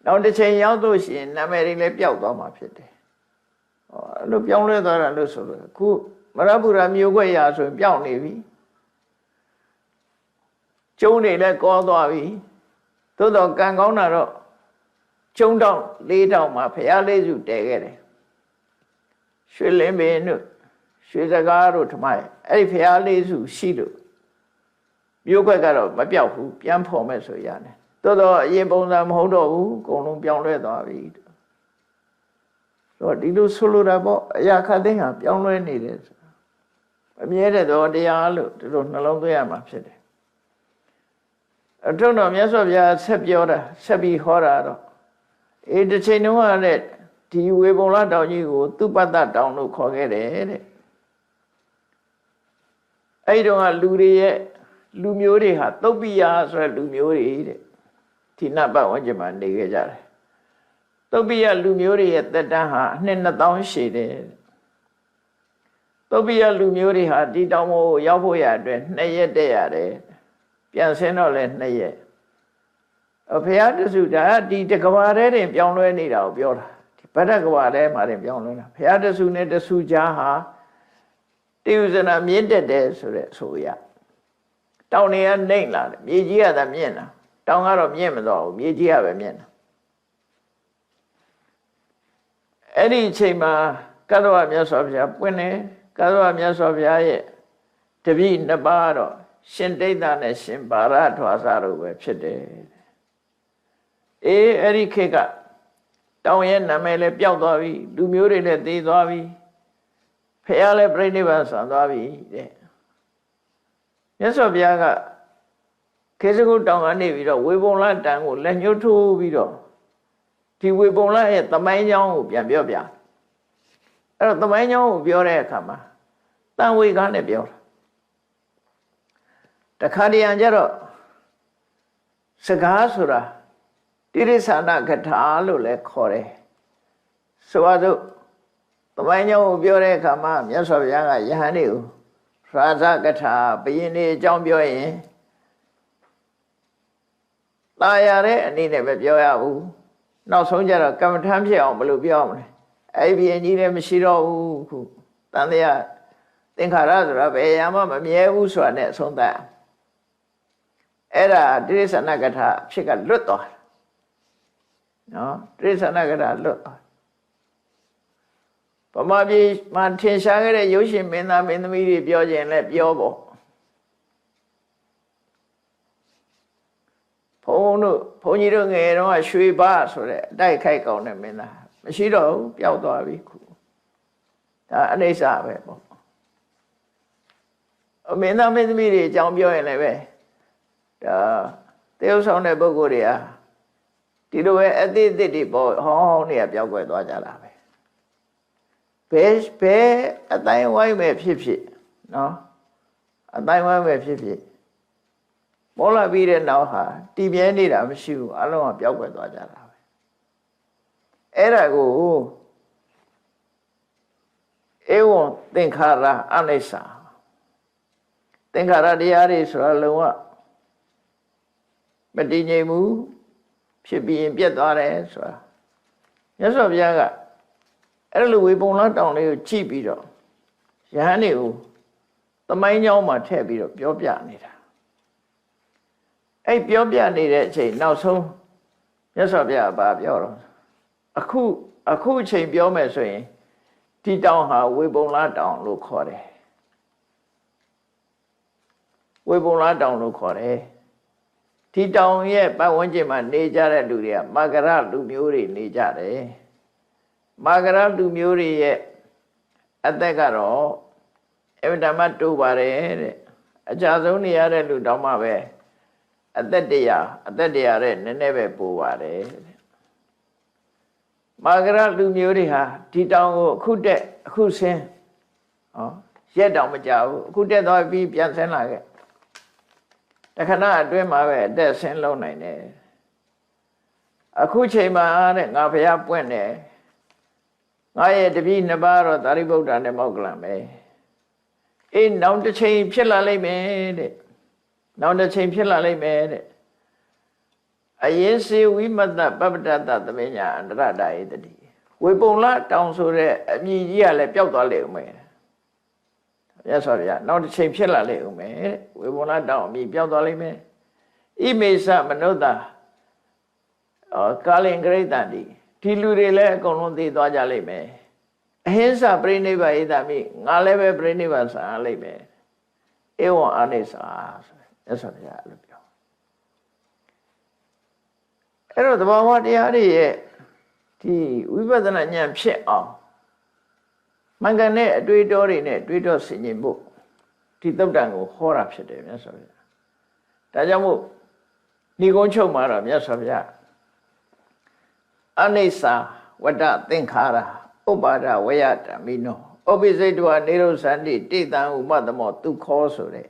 နောက်တစ်ချိန်ရောက်လို့ရှိရင်နာမည်တွေလည်းပျောက်သွားမှာဖြစ်တယ်အဲ့လိုပြောင်းလဲသွားတာလို့ဆိုလို့အခုမရပူရမျိုးခွက်ရာဆိုရင်ပျောက်နေပြီကျုံတွေလည်းကောသွားပြီသို့တော့ကံကောင်းတာတော့ကျုံတောင်၄တောင်မှာဖရာလေးစုတည်ခဲ့တယ်ရွှေလင်းပင်တို့ရွှေစကားတို့ထမရဲ့အဲ့ဒီဖရာလေးစုရှိလို့မျိုးခွက်ကတော့မပြောက်ဘူးပြန်ဖော်မဲ့ဆိုရတယ်သို့တော့အရင်ပုံစံမဟုတ်တော့ဘူးအကုန်လုံးပြောင်းလဲသွားပြီဆိုတော့ဒီလိုဆိုလိုတာပေါ့အရာခတ်သိမ်းဟာပြောင်းလဲနေတယ်ဆိုတာအမြဲတည်းတော့တရားလို့ဒီလိုနှလုံးသွင်းရမှာဖြစ်တယ်အထုံးတော်မြတ်စွာဘုရားဆက်ပြောတာဆက်ပြီးဟောတာတော့တစ်ချိန်တုန်းကလည်းဒီဝေပုံလတောင်ကြီးကိုသူပတ္တတောင်လို့ခေါ်ခဲ့တယ်တဲ့အဲ့ဒီတော့ကလူတွေရဲ့လူမျိုးတွေဟာသုတ်ပိယဆိုတဲ့လူမျိုးတွေတဲ့ဒီနတ်ပတ်ဝန်းကျင်မှာနေခဲ့ကြတယ်သုတ်ပိယလူမျိုးတွေရဲ့သက်တမ်းဟာနှစ်2000ရှည်တယ်သုတ်ပိယလူမျိုးတွေဟာဒီတောင်ပေါ်ကိုရောက်ဖို့ရအတွက်2ရက်တည်းရတယ်ပြန်ဆင်းတော့လဲ2ရက်ဘုရားတဆူဒါဒီတကဘာထဲတင်ပြောင်းလဲနေတာကိုပြောတာဒီဗဒ္ဒကဘာထဲမှာတင်ပြောင်းလဲတာဘုရားတဆူနဲ့တဆူကြားဟာတိဥဇနာမြင့်တက်တယ်ဆိုတဲ့ဆိုရတောင်တွေကနှိမ့်လာတယ်မြေကြီးကသာမြင့်တာတောင်ကတော့မြင့်မသွားဘူးမြေကြီးကပဲမြင့်တာအဲ့ဒီအချိန်မှာကတ္တဝမြတ်စွာဘုရားပွင့်တယ်ကတ္တဝမြတ်စွာဘုရားရဲ့တပည့်နှစ်ပါးတော့ရှင်ဒိဋ္ဌနဲ့ရှင်ဗာရထွာစာတို့ပဲဖြစ်တယ်အဲ့ဒီခေတ်ကတောင်ရဲ့နာမည်လည်းပျောက်သွားပြီလူမျိုးတွေလည်းသေသွားပြီဖះလည်းပြိဋိဘံဆံသွားပြီတဲ့မြတ်စွာဘုရားကခေစကုတောင်ကနေပြီးတော့ဝေပုံလတန်ကိုလက်ညှိုးထိုးပြီးတော့ဒီဝေပုံလရဲ့သမိုင်းကြောင်းကိုပြန်ပြောပြအဲ့တော့သမိုင်းကြောင်းကိုပြောတဲ့အခါမှာတန်ဝေကားနဲ့ပြောတာတခါတည်းကျတော့စကားဆိုတာတိရိစ္ဆာနကထာလို့လည်းခေါ်တယ်ဆိုပါစို့သမိုင်းကြောင်းကိုပြောတဲ့အခါမှာမြတ်စွာဘုရားကယဟန်တွေကိုရာဇကထာဘယင်းနေအကြောင်းပြောရင်တာယာတဲ့အနေနဲ့ပဲပြောရဘူးနောက်ဆုံးကျတော့ကမ္မထမ်းဖြစ်အောင်ဘယ်လိုပြောမလဲအဲ့ဒီဘယင်းကြီးလည်းမရှိတော့ဘူးခုတန်တရားသင်္ခါရဆိုတာဘယ်အရာမှမမြဲဘူးဆိုတာနဲ့အဆုံးသတ်အဲ့ဒါတိရိစ္ဆာနကထာဖြစ်ကလွတ်သွားတယ်နော်တိရိစ္ဆာနကထာလွတ်သွားဗမာပြည်မှာထင်ရှားခဲ့တဲ့ရုပ်ရှင်မင်းသားမင်းသမီးတွေပြောခြင်းလဲပြောပေါ့ဘုန်းကြီးတို့ငယ်တော့ရွှေဘဆိုတဲ့အတိုက်ခိုက်ကောင်းတဲ့မင်းသားမရှိတော့ဘူးပျောက်သွားပြီခုဒါအနိစ္စပဲပေါ့မင်းသားမင်းသမီးတွေအကြောင်းပြောရင်လည်းပဲဒါတရုပ်ဆောင်တဲ့ပုဂ္ဂိုလ်တွေဟာဒီလိုပဲအသစ်တွေပေါ့ဟောင်းနေရပျောက်ကွယ်သွားကြတာပဲဘယ်အတိုင်းဝိုင်းပဲဖြစ်ဖြစ်နော်အတိုင်းဝိုင်းပဲဖြစ်ဖြစ်ပေါ်လာပြီးတဲ့နောက်ဟာတည်မြဲနေတာမရှိဘူးအလုံးကပျောက်ကွယ်သွားကြတာပဲအဲ့ဒါကိုဧဝံသင်္ခါရအနိစ္စသင်္ခါရတရားတွေဆိုတာလုံးဝမတည်ငြိမ်ဘူးဖြစ်ပြီးရင်ပြတ်သွားတယ်ဆိုတာမြတ်စွာဘုရားကအဲ့လိုဝေပုံလတောင်လေးကိုကြည့်ပြီးတော့ယဟန်တွေကိုသမိုင်းကြောင်းမှာထည့်ပြီးတော့ပြောပြနေတာအဲ့ပြောပြနေတဲ့အချိန်နောက်ဆုံးမြတ်စွာဘုရားကပြောတော့အခုအချိန်ပြောမယ်ဆိုရင်ဒီတောင်ဟာဝေပုံလတောင်လို့ခေါ်တယ်ဝေပုံလတောင်လို့ခေါ်တယ်ဒီတောင်ရဲ့ပတ်ဝန်းကျင်မှာနေကြတဲ့လူတွေကမာဂရလူမျိုးတွေနေကြတယ်မာဂရလူမျိုးတွေရဲ့အသက်ကတော့အမြဲတမ်းတိုးပါတယ်တဲ့အကြဆုံးနေရတဲ့လူတောင်မှပဲအသက်တရားတဲ့နည်းနည်းပဲပိုပါတယ်မာဂရလူမျိုးတွေဟာဒီတောင်ကိုအခုတက်အခုဆင်းရက်တောင်မကြဘူးအခုတက်သွားပြီးပြန်ဆင်းလာခဲ့တခဏအတွင်းမှာပဲအသက်ဆင်းလုံးနိုင်တယ် အခုချိန်မှာတဲ့ငါဘုရားပွင့်တယ်ငါရဲ့တပည့်နှစ်ပါးတော့သာရိပုတ္တရာနဲ့မောက္ကလံပဲအေးနောက်တစ်ချိန်ဖြစ်လာလိမ့်မယ်တဲ့နောက်တစ်ချိန်ဖြစ်လာလိမ့်မယ်တဲ့အရင်စေဝိမတ္တပပ္ပတ္တသမဉ္ညာအန္တရတာဧတတိဝေပုံလတောင်ဆိုတဲ့အမြည်ကြီးကလည်းပျောက်သွားလိမ့်ဦးမယ်မြတ်စွာဘုရားနောက်တစ်ချိန်ဖြစ်လာလိမ့်ဦးမယ်တဲ့ဝေပုံလတောင်အမြည်ပျောက်သွားလိမ့်မယ်ဣမေသမနုဿာကာလင်ဂရိတံဒီလူတွေလည်းအကုန်လုံးသိသွားကြလိမ့်မယ်အဟိစ္စပြိနိဗ္ဗာဣတမိငါလည်းပဲပြိနိဗ္ဗာန်ဆံရလိမ့်မယ်ဧဝံအာနိစ္စဆိုမြတ်စွာဘုရားအဲ့လိုပြောအဲ့တော့သဘာဝတရားတွေရဲ့ဒီဝိပဿနာဉာဏ်ဖြစ်အောင်မှန်ကန်တဲ့အတွေ့အကြုံတွေနဲ့တွေးတောဆင်ခြင်ဖို့ဒီသုတ်တံကိုဟောတာဖြစ်တယ်မြတ်စွာဘုရားဒါကြောင့်မို့ဏိဂုံးချုပ်မှာတော့မြတ်စွာဘုရားအနိစ္စဝတ္တသင်္ခါရဥပါဒဝယတမိနောဩပိစိတ်တဝနေရုသန္တိတိတံဥပသမောဒုခောဆိုတဲ့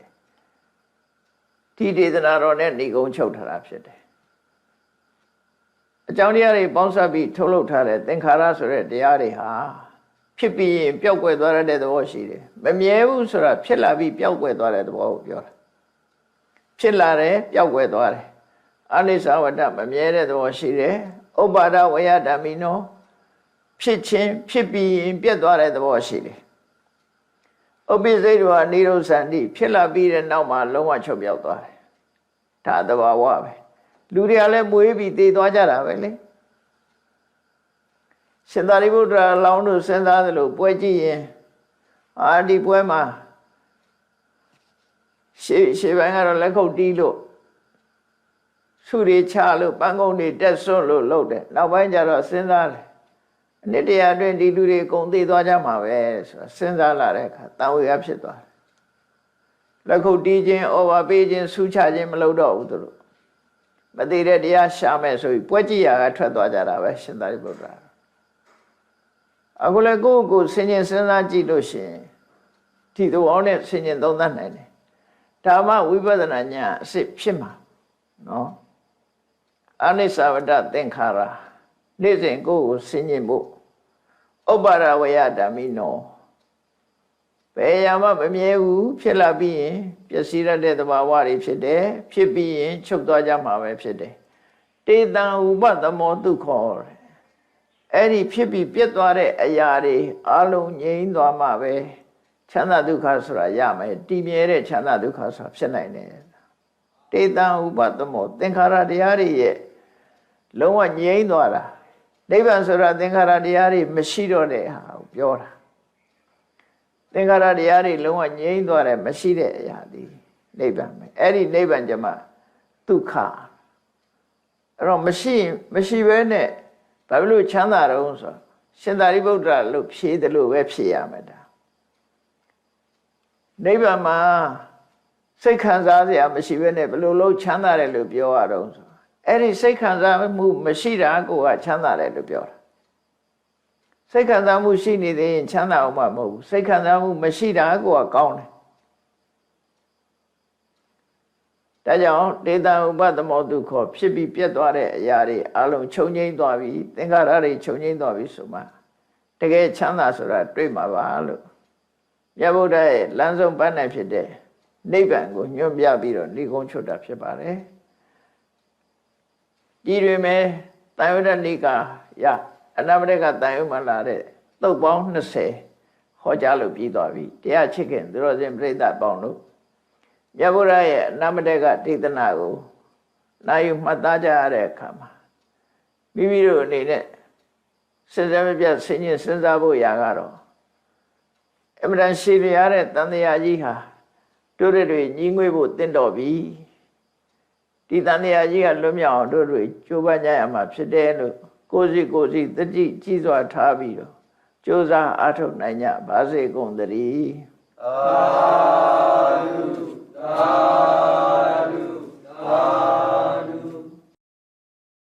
ဒီဒေသနာတော်နဲ့ဏိဂုံးချုပ်ထားတာဖြစ်တယ်အကြောင်းတရားတွေပေါင်းစပ်ပြီးထုတ်လုပ်ထားတဲ့သင်္ခါရဆိုတဲ့တရားတွေဟာဖြစ်ပြီးရင်ပျောက်ကွယ်သွားတဲ့သဘောရှိတယ်မမြဲဘူးဆိုတာဖြစ်လာပြီးပျောက်ကွယ်သွားတဲ့သဘောကိုပြောတာဖြစ်လာတယ်ပျောက်ကွယ်သွားတယ်အနိစ္စဝတ္တမမြဲတဲ့သဘောရှိတယ်ဥပါဒဝယဓမ္မိနောဖြစ်ခြင်းဖြစ်ပြီးရင်ပြတ်သွားတဲ့သဘောရှိတယ်ဥပိစိတ်တဝနိရောဓန္တိဖြစ်လာပြီးတဲ့နောက်မှာလုံးဝချုပ်ပြောက်သွားတယ်ဒါသဘာဝပဲလူတွေကလည်းမွေးပြီးတည်သွားကြတာပဲလေရှင်သာရိပုတ္တရာလောင်းတို့စဉ်းစားသလိုပွဲကြည့်ရင်ဒီပွဲမှာရှေ့ပိုင်းကတော့လက်ခုပ်တီးလို့ဆုတွေချလို့ပန်းကုန်းတွေတက်ဆွတ်လို့လုပ်တယ်နောက်ပိုင်းကျတော့စဉ်းစားတယ်အနှစ်တရာအတွင်းဒီလူတွေအကုန်သိသွားကြမှာပဲဆိုတော့စဉ်းစားလာတဲ့အခါတန်ဝေကဖြစ်သွားတယ်လက်ခုပ်တီးခြင်းဩဝါပေးခြင်းဆုချခြင်းမလုပ်တော့ဘူးသူတို့မသိတဲ့တရားရှာမယ်ဆိုပြီးပွဲကြည့်ရကထွက်သွားကြတာပဲရှင်သာရိပုတ္တရာအခုလည်းကိုယ့်ကိုယ်ဆင်ခြင်စဉ်းစားကြည့်လို့ရှိရင်ဒီသဘောနဲ့ဆင်ခြင်သုံးသပ်နိုင်တယ်ဒါမှဝိပဿနာဉာဏ်အစစ်ဖြစ်မှာနော်အနိစ္စဝတ္တသင်္ခါရနေ့စဉ်ကိုယ်ကိုဆင်ခြင်ဖို့ဥပါဒဝယဓမ္မိနောဘယ်ရမှမမြဲဘူးဖြစ်လာပြီးရင်ပျက်စီးရတဲ့သဘာဝတွေဖြစ်တယ်ဖြစ်ပြီးရင်ချုပ်သွားကြမှာပဲဖြစ်တယ်တေတံဥပသမောဒုက္ခောအဲ့ဒီဖြစ်ပြီးပြတ်သွားတဲ့အရာတွေအလုံးငြိမ်းသွားမှပဲချမ်းသာဒုက္ခဆိုတာရမယ်တည်မြဲတဲ့ချမ်းသာဒုက္ခဆိုတာဖြစ်နိုင်တယ်တေတံဥပသမောသင်္ခါရတရားတွေရဲ့လုံးဝငြိမ်းသွားတာနိဗ္ဗာန်ဆိုတာသင်္ခါရတရားတွေမရှိတော့တဲ့ဟာကိုပြောတာသင်္ခါရတရားတွေလုံးဝငြိမ်းသွားတယ်မရှိတဲ့အရာဒီနိဗ္ဗာန်ပဲအဲ့ဒီနိဗ္ဗာန်ကျမှဒုက္ခအဲ့တော့မရှိဘဲနဲ့ဘာဖြစ်လို့ချမ်းသာတော့ဆိုရှင်သာရိပုတ္တရာလို့ဖြေတယ်လို့ပဲဖြေရမှာဒါနိဗ္ဗာန်မှာစိတ်ခံစားစရာမရှိဘဲနဲ့ဘယ်လိုလုပ်ချမ်းသာတယ်လို့ပြောရတော့ဆိုအဲ့ဒီစိတ်ခံစားမှုမရှိတာကိုကချမ်းသာတယ်လို့ပြောတာစိတ်ခံစားမှုရှိနေသေးရင်ချမ်းသာအောင်မဟုတ်ဘူးစိတ်ခံစားမှုမရှိတာကိုကကောင်းတယ်ဒါကြောင့်ဒေတံဥပသမောဒုက္ခဖြစ်ပြီးပြတ်သွားတဲ့အရာတွေအလုံးချုပ်ငြိမ်းသွားပြီသင်္ခါရတွေချုပ်ငြိမ်းသွားပြီဆိုမှတကယ်ချမ်းသာဆိုတာတွေ့မှာပါလို့မြတ်ဗုဒ္ဓရဲ့လမ်းဆုံးပန်းနိုင်ဖြစ်တဲ့နိဗ္ဗာန်ကိုညွှန်ပြပြီးတော့ဏိဂုံးချုပ်တာဖြစ်ပါတယ်ဒီတွင်မဲ့တန်ယုဒ္ဓနိကာယအနာမရကတန်ယုမှာလာတဲ့သုတ်ပေါင်း20ဟောကြားလို့ပြီးသွားပြီတရားချစ်ခင်သူတော်စင်ပြိဿပေါင်းတို့မြတ်ဗုဒ္ဓရဲ့အနာမရကဒေသနာကိုနာယူမှတ်သားကြရတဲ့အခါမှာမိမိတို့အနေနဲ့စဉ်းစားမပြတ်စဉ်းကျင်စဉ်းစားဖို့ရာကတော့အမှန်တန်ရှိရတဲ့တန်တရားကြီးဟာတို့တွေညီငွေ့ဖို့တင့်တော်ပြီဒီတန်တရားကြီးကလွတ်မြောက်အောင်တို့တွေကြိုးပမ်းကြရမှာဖြစ်တယ်လို့ကိုယ်စီတတိကြီးစွာထားပြီးတော့ကြိုးစားအားထုတ်နိုင်ကြပါစေကုန်သတည်းသာဓုသာ